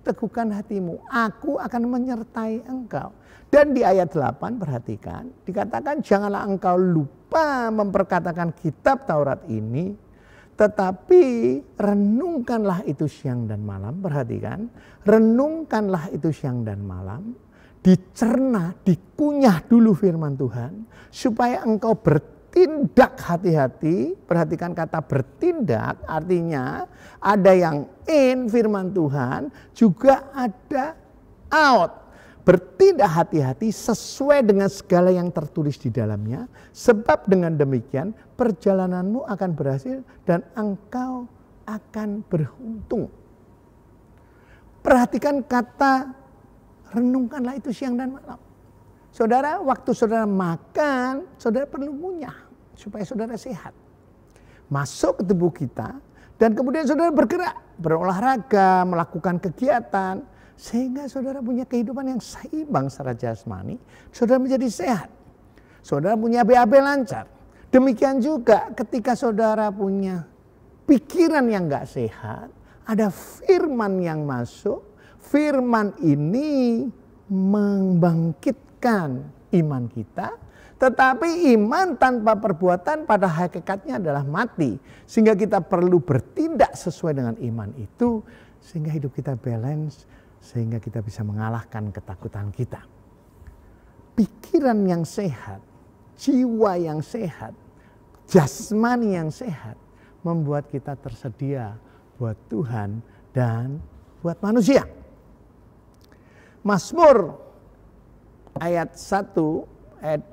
teguhkan hatimu. Aku akan menyertai engkau. Dan di ayat 8 perhatikan, dikatakan janganlah engkau lupa memperkatakan kitab Taurat ini, tetapi renungkanlah itu siang dan malam. Perhatikan, renungkanlah itu siang dan malam. Dicerna, dikunyah dulu firman Tuhan, supaya engkau bertindak hati-hati. Perhatikan kata bertindak, artinya ada yang in firman Tuhan, juga ada out. Bertindak hati-hati sesuai dengan segala yang tertulis di dalamnya, sebab dengan demikian perjalananmu akan berhasil dan engkau akan beruntung. Perhatikan kata renungkanlah itu siang dan malam. Saudara, waktu saudara makan, saudara perlu ngunyah supaya saudara sehat. Masuk ke tubuh kita dan kemudian saudara bergerak, berolahraga, melakukan kegiatan, sehingga saudara punya kehidupan yang seimbang secara jasmani, saudara menjadi sehat. Saudara punya BAB lancar. Demikian juga ketika saudara punya pikiran yang gak sehat, ada firman yang masuk. Firman ini membangkitkan iman kita, tetapi iman tanpa perbuatan pada hakikatnya adalah mati. Sehingga kita perlu bertindak sesuai dengan iman itu, sehingga hidup kita balance, sehingga kita bisa mengalahkan ketakutan kita. Pikiran yang sehat, jiwa yang sehat, jasmani yang sehat, membuat kita tersedia buat Tuhan dan buat manusia. Mazmur ayat 1,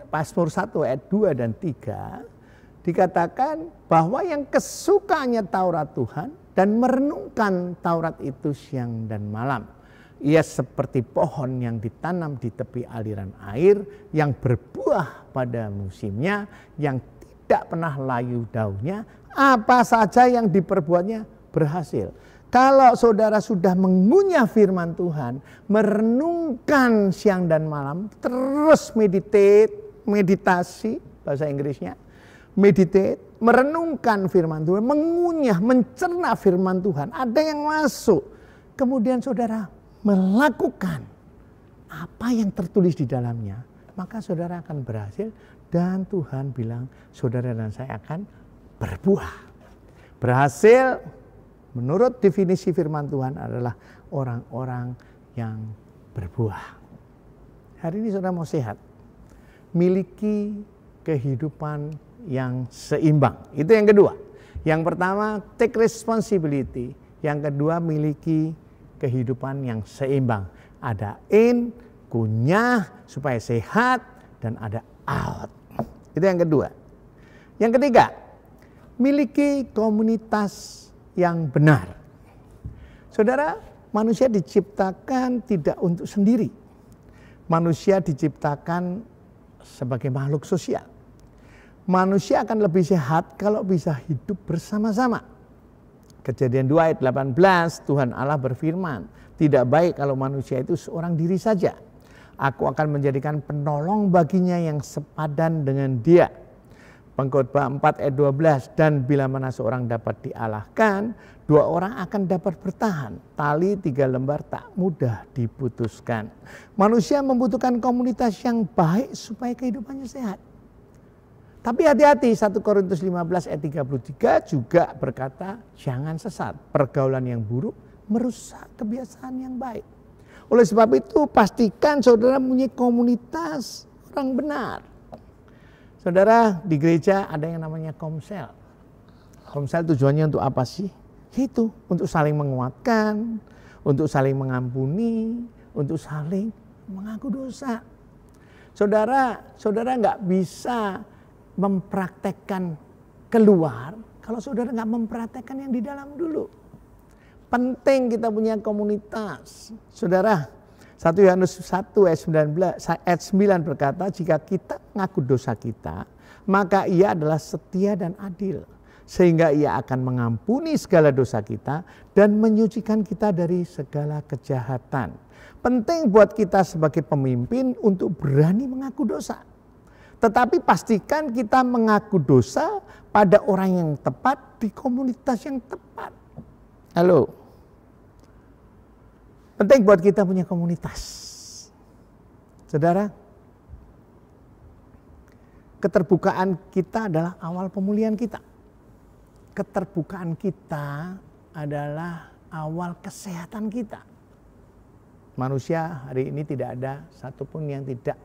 Mazmur 1 ayat 2 dan 3 dikatakan bahwa yang kesukaannya Taurat Tuhan dan merenungkan Taurat itu siang dan malam. Ia seperti pohon yang ditanam di tepi aliran air, yang berbuah pada musimnya, yang tidak pernah layu daunnya, apa saja yang diperbuatnya berhasil. Kalau saudara sudah mengunyah firman Tuhan, merenungkan siang dan malam, terus meditasi, bahasa Inggrisnya, meditate, merenungkan firman Tuhan, mengunyah, mencerna firman Tuhan, ada yang masuk. Kemudian saudara melakukan apa yang tertulis di dalamnya, maka saudara akan berhasil dan Tuhan bilang saudara dan saya akan berbuah. Berhasil menurut definisi firman Tuhan adalah orang-orang yang berbuah. Hari ini saudara mau sehat, miliki kehidupan yang seimbang. Itu yang kedua. Yang pertama, take responsibility. Yang kedua, miliki kehidupan yang seimbang. Ada in, kunyah supaya sehat, dan ada out. Itu yang kedua. Yang ketiga, miliki komunitas yang benar. Saudara, manusia diciptakan tidak untuk sendiri. Manusia diciptakan sebagai makhluk sosial. Manusia akan lebih sehat kalau bisa hidup bersama-sama. Kejadian 2 ayat 18, Tuhan Allah berfirman, tidak baik kalau manusia itu seorang diri saja. Aku akan menjadikan penolong baginya yang sepadan dengan dia. Pengkhotbah 4 ayat 12, dan bila mana seorang dapat dialahkan, dua orang akan dapat bertahan. Tali 3 lembar tak mudah diputuskan. Manusia membutuhkan komunitas yang baik supaya kehidupannya sehat. Tapi hati-hati, 1 Korintus 15 ayat 33 juga berkata, jangan sesat. Pergaulan yang buruk merusak kebiasaan yang baik. Oleh sebab itu pastikan saudara punya komunitas orang benar. Saudara, di gereja ada yang namanya komsel. Komsel tujuannya untuk apa sih? Itu untuk saling menguatkan, untuk saling mengampuni, untuk saling mengaku dosa. Saudara nggak bisa mempraktekkan keluar kalau saudara nggak mempraktekkan yang di dalam dulu. Penting kita punya komunitas. Saudara, 1 Yohanes 1 ayat 9 berkata, jika kita mengaku dosa kita, maka ia adalah setia dan adil. Sehingga ia akan mengampuni segala dosa kita dan menyucikan kita dari segala kejahatan. Penting buat kita sebagai pemimpin untuk berani mengaku dosa. Tetapi pastikan kita mengaku dosa pada orang yang tepat di komunitas yang tepat. Halo. Penting buat kita punya komunitas. Saudara, keterbukaan kita adalah awal pemulihan kita. Keterbukaan kita adalah awal kesehatan kita. Manusia hari ini tidak ada satupun yang tidak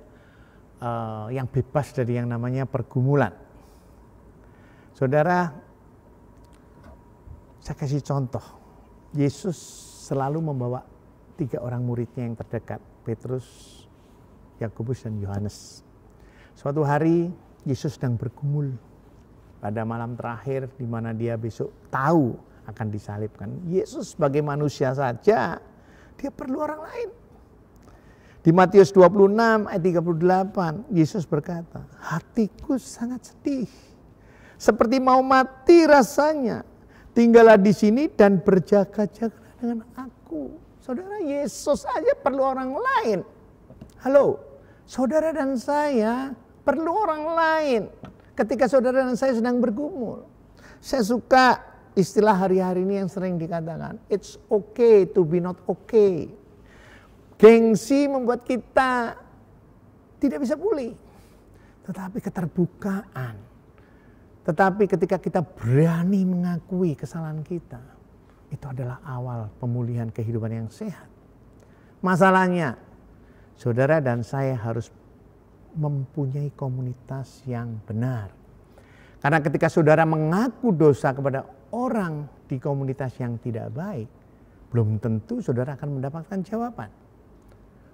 yang bebas dari yang namanya pergumulan. Saudara, saya kasih contoh. Yesus selalu membawa 3 orang muridnya yang terdekat, Petrus, Yakobus, dan Yohanes. Suatu hari Yesus sedang bergumul pada malam terakhir di mana dia besok tahu akan disalibkan. Yesus sebagai manusia saja, dia perlu orang lain. Di Matius 26 ayat 38, Yesus berkata, hatiku sangat sedih, seperti mau mati rasanya. Tinggallah di sini dan berjaga-jaga dengan aku. Saudara, Yesus aja perlu orang lain. Halo, saudara dan saya perlu orang lain. Ketika saudara dan saya sedang bergumul. Saya suka istilah hari-hari ini yang sering dikatakan, it's okay to be not okay. Gengsi membuat kita tidak bisa pulih. Tetapi keterbukaan. Tetapi ketika kita berani mengakui kesalahan kita, itu adalah awal pemulihan kehidupan yang sehat. Masalahnya, saudara dan saya harus mempunyai komunitas yang benar. Karena ketika saudara mengaku dosa kepada orang di komunitas yang tidak baik, belum tentu saudara akan mendapatkan jawaban.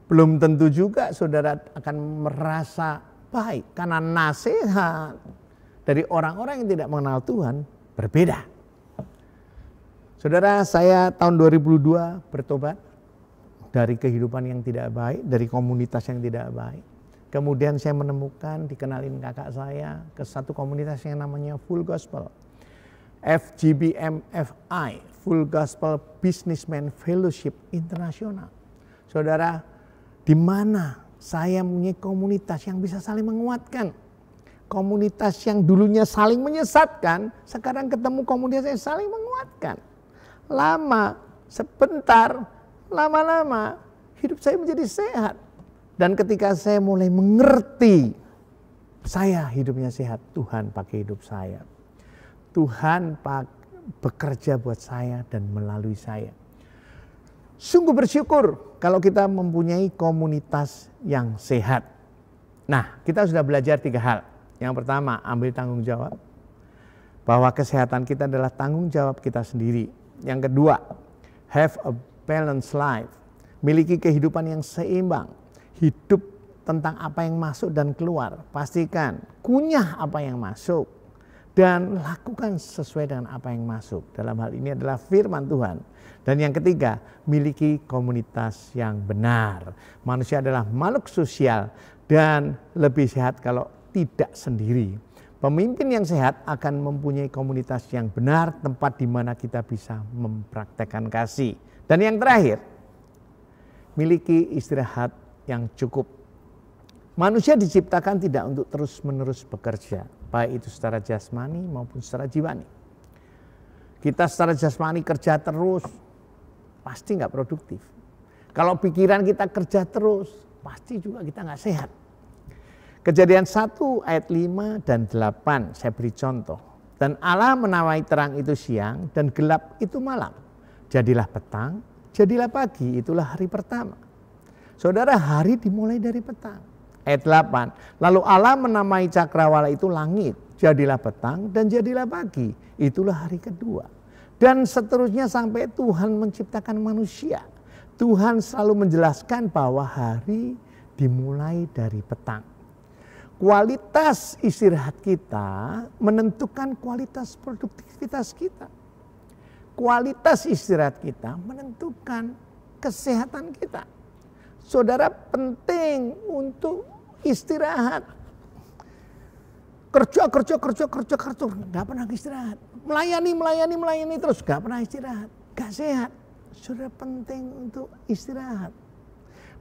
Belum tentu juga saudara akan merasa baik. Karena nasihat dari orang-orang yang tidak mengenal Tuhan berbeda. Saudara, saya tahun 2002 bertobat dari kehidupan yang tidak baik, dari komunitas yang tidak baik. Kemudian saya menemukan, dikenalin kakak saya ke satu komunitas yang namanya Full Gospel. FGBMFI, Full Gospel Businessman Fellowship International. Saudara, di mana saya punya komunitas yang bisa saling menguatkan. Komunitas yang dulunya saling menyesatkan, sekarang ketemu komunitas yang saling menguatkan. Lama, sebentar, lama-lama hidup saya menjadi sehat. Dan ketika saya mulai mengerti, saya hidupnya sehat, Tuhan pakai hidup saya. Tuhan bekerja buat saya dan melalui saya. Sungguh bersyukur kalau kita mempunyai komunitas yang sehat. Nah, kita sudah belajar 3 hal. Yang pertama, ambil tanggung jawab. Bahwa kesehatan kita adalah tanggung jawab kita sendiri. Yang kedua, have a balanced life. Miliki kehidupan yang seimbang. Hidup tentang apa yang masuk dan keluar. Pastikan kunyah apa yang masuk. Dan lakukan sesuai dengan apa yang masuk. Dalam hal ini adalah firman Tuhan. Dan yang ketiga, miliki komunitas yang benar. Manusia adalah makhluk sosial dan lebih sehat kalau tidak sendiri. Pemimpin yang sehat akan mempunyai komunitas yang benar, tempat di mana kita bisa mempraktekkan kasih. Dan yang terakhir, miliki istirahat yang cukup. Manusia diciptakan tidak untuk terus-menerus bekerja, baik itu secara jasmani maupun secara jiwani. Kita secara jasmani kerja terus, pasti nggak produktif. Kalau pikiran kita kerja terus, pasti juga kita nggak sehat. Kejadian 1 ayat 5 dan 8 saya beri contoh. Dan Allah menamai terang itu siang dan gelap itu malam. Jadilah petang, jadilah pagi, itulah hari pertama. Saudara, hari dimulai dari petang. Ayat 8, lalu Allah menamai cakrawala itu langit, jadilah petang dan jadilah pagi, itulah hari kedua. Dan seterusnya sampai Tuhan menciptakan manusia. Tuhan selalu menjelaskan bahwa hari dimulai dari petang. Kualitas istirahat kita menentukan kualitas produktivitas kita. Kualitas istirahat kita menentukan kesehatan kita. Saudara, penting untuk istirahat. Kerja, gak pernah istirahat. Melayani terus, gak pernah istirahat. Gak sehat. Saudara, penting untuk istirahat.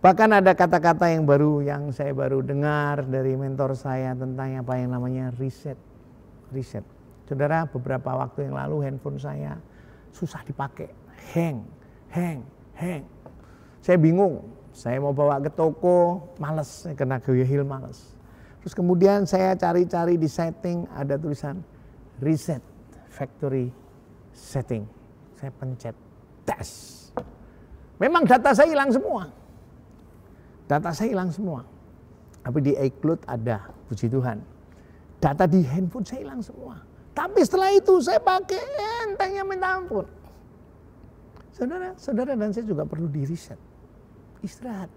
Bahkan ada kata-kata yang saya baru dengar dari mentor saya tentang apa yang namanya reset. Saudara, beberapa waktu yang lalu handphone saya susah dipakai. Hang. Saya bingung. Saya mau bawa ke toko, males. Kena gaya males. Terus kemudian saya cari-cari di setting, ada tulisan reset factory setting. Saya pencet tes. Memang data saya hilang semua. Tapi di iCloud ada, puji Tuhan. Data di handphone saya hilang semua. Tapi setelah itu saya pakai entengnya minta ampun. Saudara dan saya juga perlu di reset. Istirahat.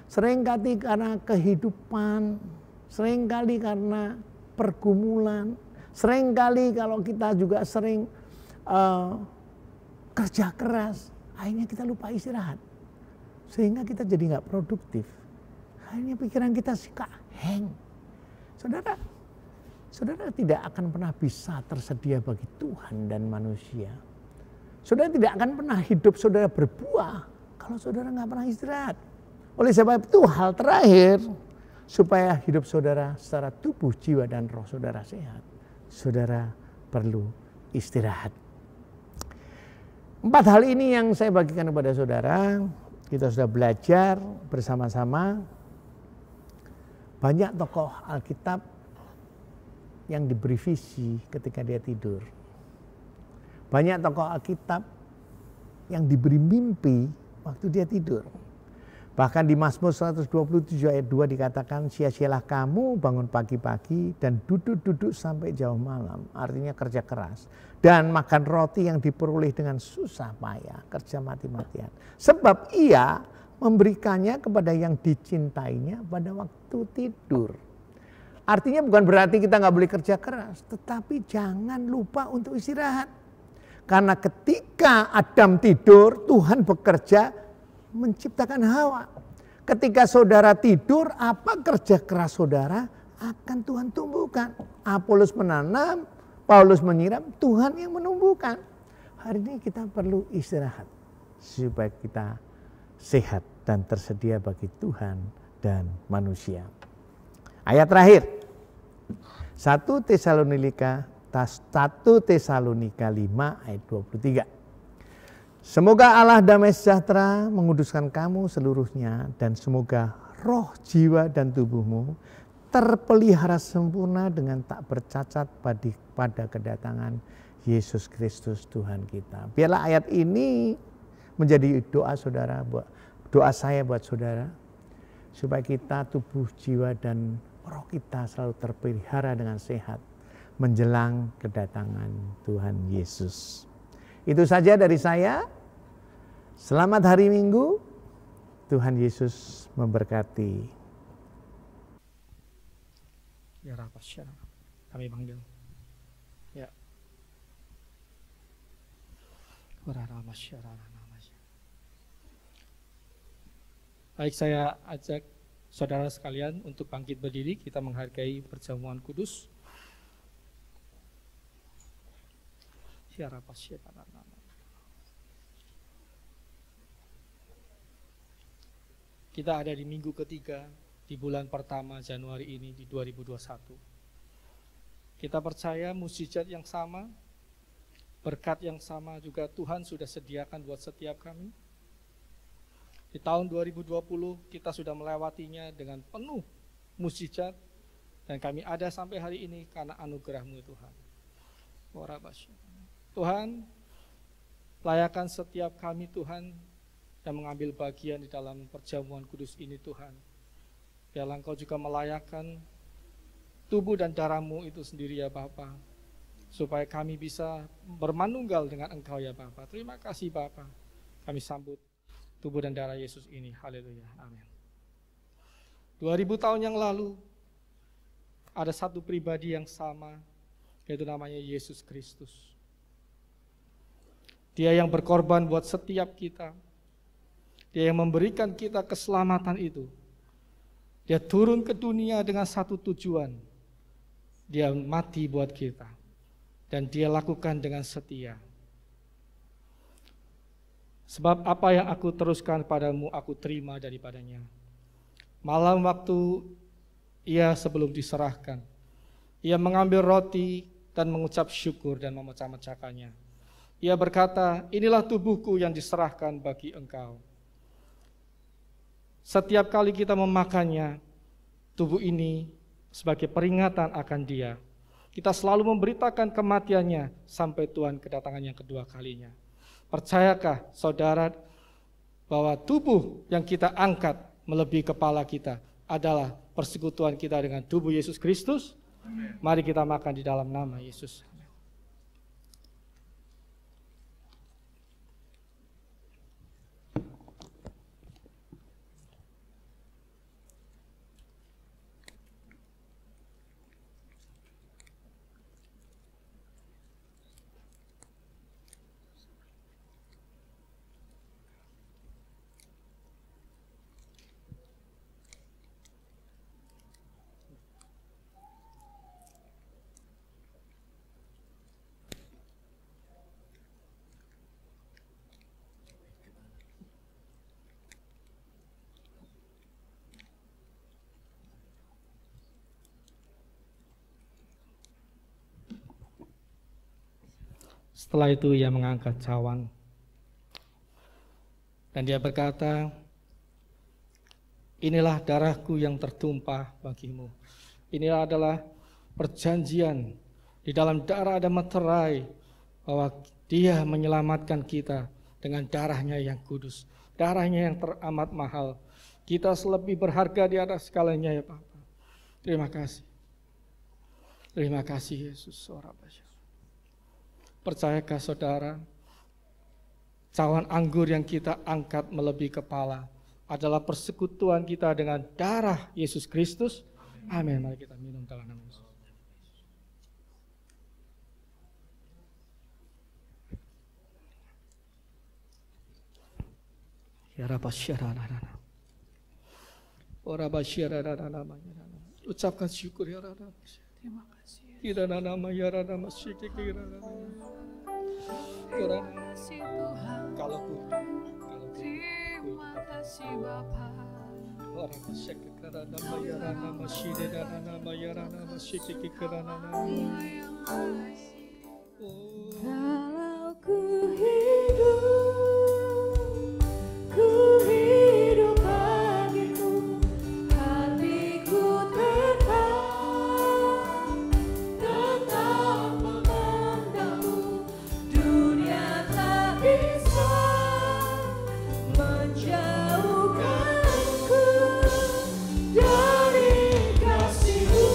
Seringkali karena kehidupan, seringkali karena pergumulan, seringkali kalau kita juga sering kerja keras, akhirnya kita lupa istirahat. Sehingga kita jadi nggak produktif. Akhirnya pikiran kita suka hang. Saudara tidak akan pernah bisa tersedia bagi Tuhan dan manusia. Saudara tidak akan pernah hidup saudara berbuah kalau saudara nggak pernah istirahat. Oleh sebab itu hal terakhir, supaya hidup saudara secara tubuh, jiwa, dan roh saudara sehat, saudara perlu istirahat. 4 hal ini yang saya bagikan kepada saudara. Kita sudah belajar bersama-sama. Banyak tokoh Alkitab yang diberi visi ketika dia tidur. Banyak tokoh Alkitab yang diberi mimpi waktu dia tidur. Bahkan di Mazmur 127 ayat 2 dikatakan, sia-sialah kamu bangun pagi-pagi dan duduk-duduk sampai jauh malam. Artinya kerja keras. Dan makan roti yang diperoleh dengan susah payah, kerja mati-matian. Sebab ia memberikannya kepada yang dicintainya pada waktu tidur. Artinya bukan berarti kita nggak boleh kerja keras, tetapi jangan lupa untuk istirahat. Karena ketika Adam tidur, Tuhan bekerja menciptakan Hawa. Ketika saudara tidur, apa kerja keras saudara akan Tuhan tumbuhkan. Apolos menanam, Paulus menyiram, Tuhan yang menumbuhkan. Hari ini kita perlu istirahat supaya kita sehat dan tersedia bagi Tuhan dan manusia. Ayat terakhir, 1 Tesalonika 5 ayat 23. Semoga Allah damai sejahtera menguduskan kamu seluruhnya, dan semoga roh, jiwa, dan tubuhmu terpelihara sempurna dengan tak bercacat pada kedatangan Yesus Kristus Tuhan kita. Biarlah ayat ini menjadi doa saudara, doa saya buat saudara, supaya kita, tubuh, jiwa, dan roh kita selalu terpelihara dengan sehat menjelang kedatangan Tuhan Yesus. Itu saja dari saya. Selamat hari Minggu. Tuhan Yesus memberkati. Ya Rabbasya, kami panggil. Ya. Baik, saya ajak saudara sekalian untuk bangkit berdiri, kita menghargai perjamuan kudus. Ya Rabbasya. Kita ada di minggu ketiga di bulan pertama Januari ini di 2021. Kita percaya mukjizat yang sama, berkat yang sama juga Tuhan sudah sediakan buat setiap kami. Di tahun 2020 kita sudah melewatinya dengan penuh mukjizat, dan kami ada sampai hari ini karena anugerah-Mu Tuhan. Tuhan, layakan setiap kami Tuhan yang mengambil bagian di dalam perjamuan kudus ini Tuhan. Biarlah Engkau juga melayakkan tubuh dan darah-Mu itu sendiri ya Bapa, supaya kami bisa bermanunggal dengan Engkau ya Bapa. Terima kasih Bapa. Kami sambut tubuh dan darah Yesus ini. Haleluya. Amin. 2000 tahun yang lalu ada satu pribadi yang sama, yaitu namanya Yesus Kristus. Dia yang berkorban buat setiap kita. Dia yang memberikan kita keselamatan itu. Dia turun ke dunia dengan satu tujuan. Dia mati buat kita. Dan dia lakukan dengan setia. Sebab apa yang aku teruskan padamu, aku terima daripadanya. Malam waktu ia sebelum diserahkan, ia mengambil roti dan mengucap syukur dan memecah-mecahkannya. Ia berkata, inilah tubuhku yang diserahkan bagi engkau. Setiap kali kita memakannya, tubuh ini sebagai peringatan akan dia. Kita selalu memberitakan kematiannya sampai Tuhan kedatangan yang kedua kalinya. Percayakah saudara bahwa tubuh yang kita angkat melebihi kepala kita adalah persekutuan kita dengan tubuh Yesus Kristus? Mari kita makan di dalam nama Yesus. Setelah itu ia mengangkat cawan dan dia berkata, inilah darahku yang tertumpah bagimu. Inilah adalah perjanjian. Di dalam darah ada meterai bahwa dia menyelamatkan kita dengan darahnya yang kudus. Darahnya yang teramat mahal. Kita lebih berharga di atas segalanya ya Bapa. Terima kasih. Terima kasih Yesus. Percayakah saudara, cawan anggur yang kita angkat melebihi kepala adalah persekutuan kita dengan darah Yesus Kristus? Amin. Mari kita minum dalam nama Yesus. Ya Rabbah syarana. Ora basyarana. Ucapkan syukur ya Rabbah. Terima kasih. Kirana nama ya Rabbah syikik kirana. Terima kasih Tuhan. Kalau Terima kasih Bapa. orang syikik kirana mayarana masyide dana mayarana masyikik kirana. Kalau ku hidup bagimu, hatiku tetap memandangmu. Dunia tak bisa menjauhkanku dari kasih-Mu.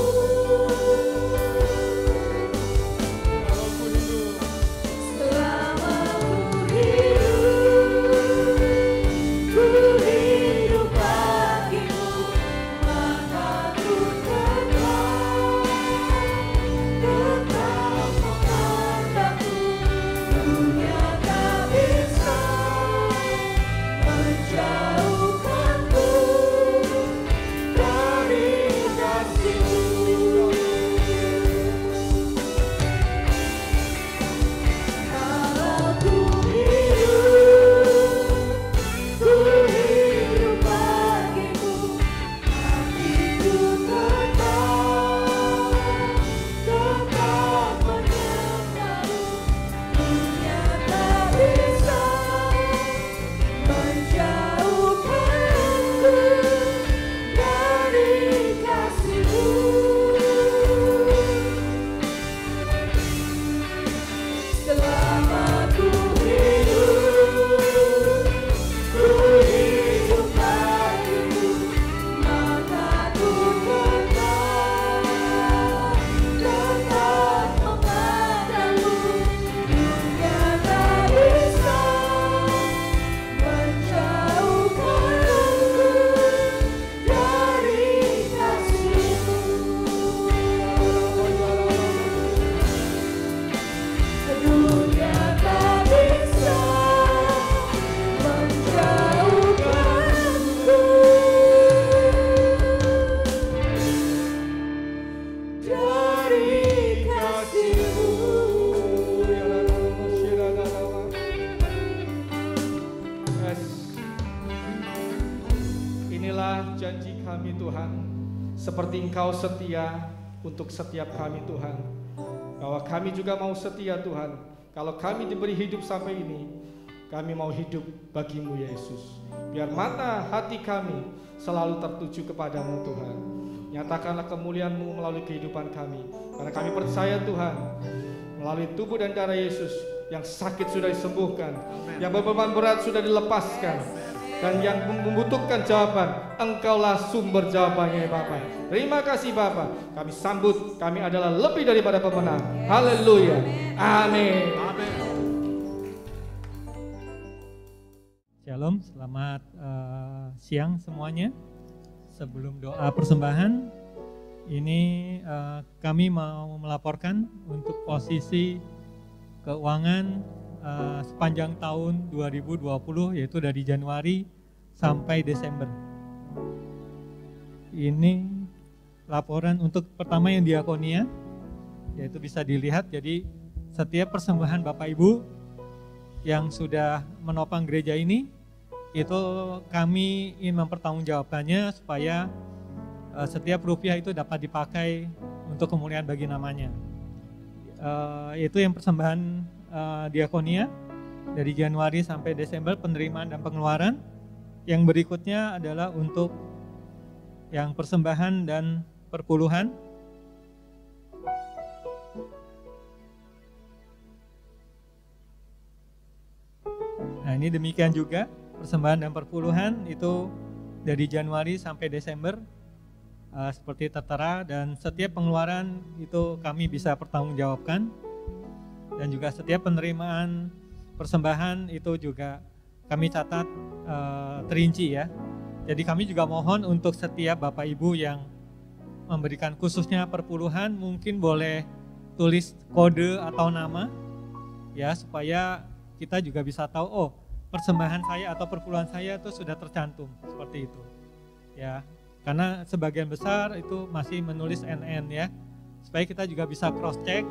penuhilah janji kami Tuhan, seperti Engkau setia untuk setiap kami Tuhan. Bahwa kami juga mau setia Tuhan, kalau kami diberi hidup sampai ini, kami mau hidup bagimu Yesus. Biar mata hati kami selalu tertuju kepadamu Tuhan. Nyatakanlah kemuliaan-Mu melalui kehidupan kami, karena kami percaya Tuhan, melalui tubuh dan darah Yesus, yang sakit sudah disembuhkan, yang beban berat sudah dilepaskan, dan yang membutuhkan jawaban, Engkaulah sumber jawabannya Bapa. Terima kasih Bapa. Kami sambut, kami adalah lebih daripada pemenang. Haleluya. Amin. Shalom, selamat siang semuanya. Sebelum doa persembahan, ini kami mau melaporkan untuk posisi keuangan sepanjang tahun 2020, yaitu dari Januari sampai Desember. Ini laporan untuk pertama yang diakonia, yaitu bisa dilihat. Jadi setiap persembahan Bapak Ibu yang sudah menopang gereja ini, itu kami ingin mempertanggungjawabkannya supaya setiap rupiah itu dapat dipakai untuk kemuliaan bagi namanya. Itu yang persembahan diakonia dari Januari sampai Desember, penerimaan dan pengeluaran. Yang berikutnya adalah untuk yang persembahan dan perpuluhan. Nah, ini demikian juga persembahan dan perpuluhan itu dari Januari sampai Desember seperti tertera, dan setiap pengeluaran itu kami bisa pertanggungjawabkan, dan juga setiap penerimaan persembahan itu juga kami catat terinci ya. Jadi kami juga mohon untuk setiap Bapak Ibu yang memberikan khususnya perpuluhan, mungkin boleh tulis kode atau nama ya, supaya kita juga bisa tahu, oh persembahan saya atau perpuluhan saya itu sudah tercantum seperti itu ya, karena sebagian besar itu masih menulis NN ya, supaya kita juga bisa cross check,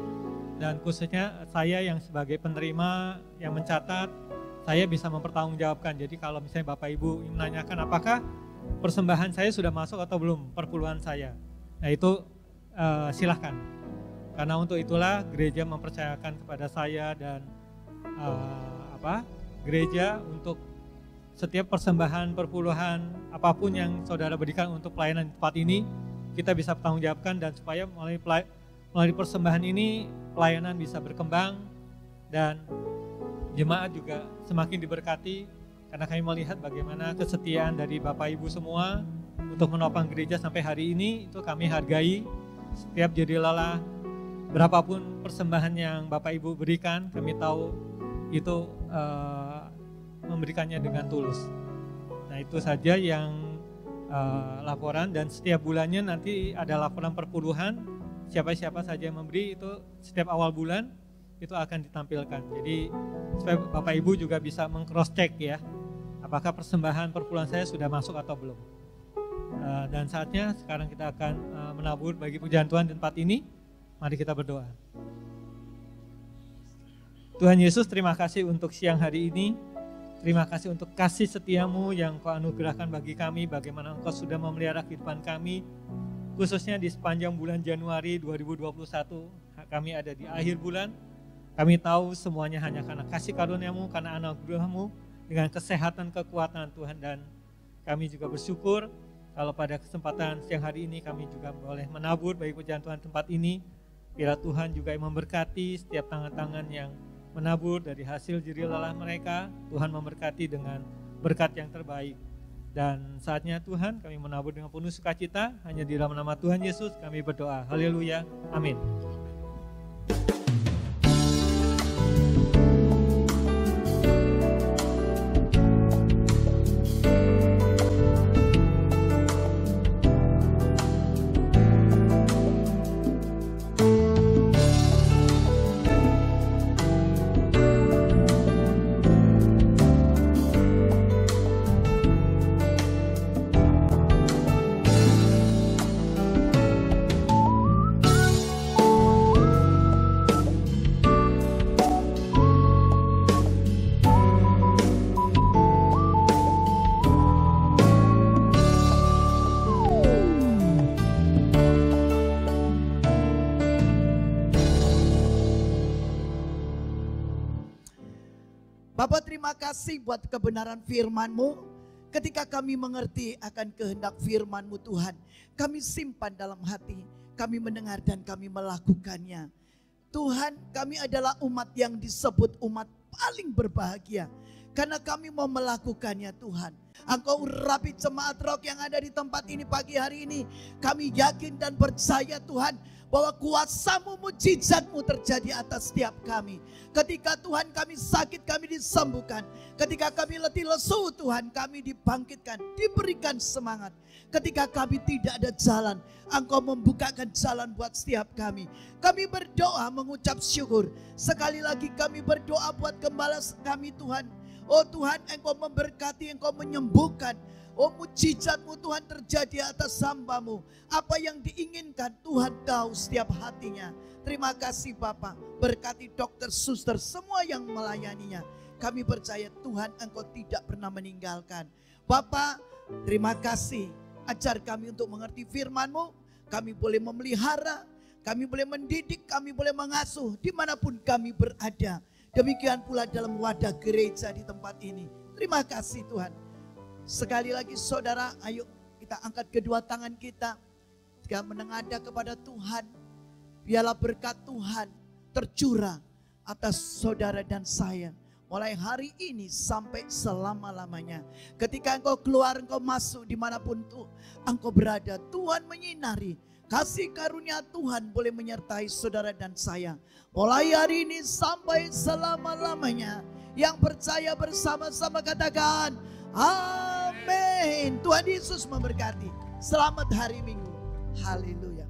dan khususnya saya yang sebagai penerima yang mencatat, saya bisa mempertanggungjawabkan. Jadi kalau misalnya Bapak Ibu menanyakan apakah persembahan saya sudah masuk atau belum perpuluhan saya, nah itu silahkan, karena untuk itulah gereja mempercayakan kepada saya dan gereja untuk setiap persembahan, perpuluhan, apapun yang saudara berikan untuk pelayanan di tempat ini, kita bisa bertanggungjawabkan, dan supaya melalui persembahan ini pelayanan bisa berkembang dan jemaat juga semakin diberkati, karena kami melihat bagaimana kesetiaan dari Bapak Ibu semua untuk menopang gereja sampai hari ini, itu kami hargai. Setiap jadi lelah, berapapun persembahan yang Bapak Ibu berikan, kami tahu itu memberikannya dengan tulus. Nah itu saja yang laporan, dan setiap bulannya nanti ada laporan perpuluhan, siapa-siapa saja yang memberi itu setiap awal bulan itu akan ditampilkan. Jadi supaya Bapak Ibu juga bisa meng-cross check ya, apakah persembahan perpuluhan saya sudah masuk atau belum. Dan saatnya sekarang kita akan menabur bagi pujian Tuhan di tempat ini. Mari kita berdoa. Tuhan Yesus, terima kasih untuk siang hari ini. Terima kasih untuk kasih setiamu yang Kau anugerahkan bagi kami, bagaimana Engkau sudah memelihara kehidupan kami, khususnya di sepanjang bulan Januari 2021. Kami ada di akhir bulan, kami tahu semuanya hanya karena kasih karunia-Mu, karena anugerah-Mu, dengan kesehatan, kekuatan Tuhan, dan kami juga bersyukur kalau pada kesempatan siang hari ini kami juga boleh menabur bagi pujian Tuhan tempat ini. Biar Tuhan juga yang memberkati setiap tangan-tangan yang menabur dari hasil jerih lelah mereka. Tuhan memberkati dengan berkat yang terbaik. Dan saatnya Tuhan kami menabur dengan penuh sukacita, hanya di dalam nama Tuhan Yesus kami berdoa. Haleluya, amin. terima kasih buat kebenaran firman-Mu. Ketika kami mengerti akan kehendak firman-Mu Tuhan, kami simpan dalam hati, kami mendengar dan kami melakukannya. Tuhan, kami adalah umat yang disebut umat paling berbahagia. Karena kami mau melakukannya Tuhan. Engkau urapi jemaat roh yang ada di tempat ini pagi hari ini. Kami yakin dan percaya Tuhan bahwa kuasa-Mu, mujizat-Mu terjadi atas setiap kami. Ketika Tuhan kami sakit, kami disembuhkan. Ketika kami letih lesu, Tuhan kami dibangkitkan, diberikan semangat. Ketika kami tidak ada jalan, Engkau membukakan jalan buat setiap kami. Kami berdoa mengucap syukur. Sekali lagi kami berdoa buat gembala kami Tuhan. Oh Tuhan, Engkau memberkati, Engkau menyembuhkan. Oh mujizat-Mu Tuhan terjadi atas hamba-Mu. Apa yang diinginkan Tuhan tahu setiap hatinya. Terima kasih Bapa. Berkati dokter, suster, semua yang melayaninya. Kami percaya Tuhan Engkau tidak pernah meninggalkan. Bapa, terima kasih. Ajar kami untuk mengerti firman-Mu. Kami boleh memelihara, kami boleh mendidik, kami boleh mengasuh dimanapun kami berada. Demikian pula dalam wadah gereja di tempat ini. Terima kasih Tuhan. Sekali lagi saudara, ayo kita angkat kedua tangan kita. Kita menengadah kepada Tuhan. Biarlah berkat Tuhan tercurah atas saudara dan saya. Mulai hari ini sampai selama-lamanya. Ketika engkau keluar, engkau masuk dimanapun engkau berada. Tuhan menyinari. Kasih karunia Tuhan boleh menyertai saudara dan saya. Mulai hari ini sampai selama-lamanya. Yang percaya bersama-sama katakan amin. Tuhan Yesus memberkati. Selamat hari Minggu. Haleluya.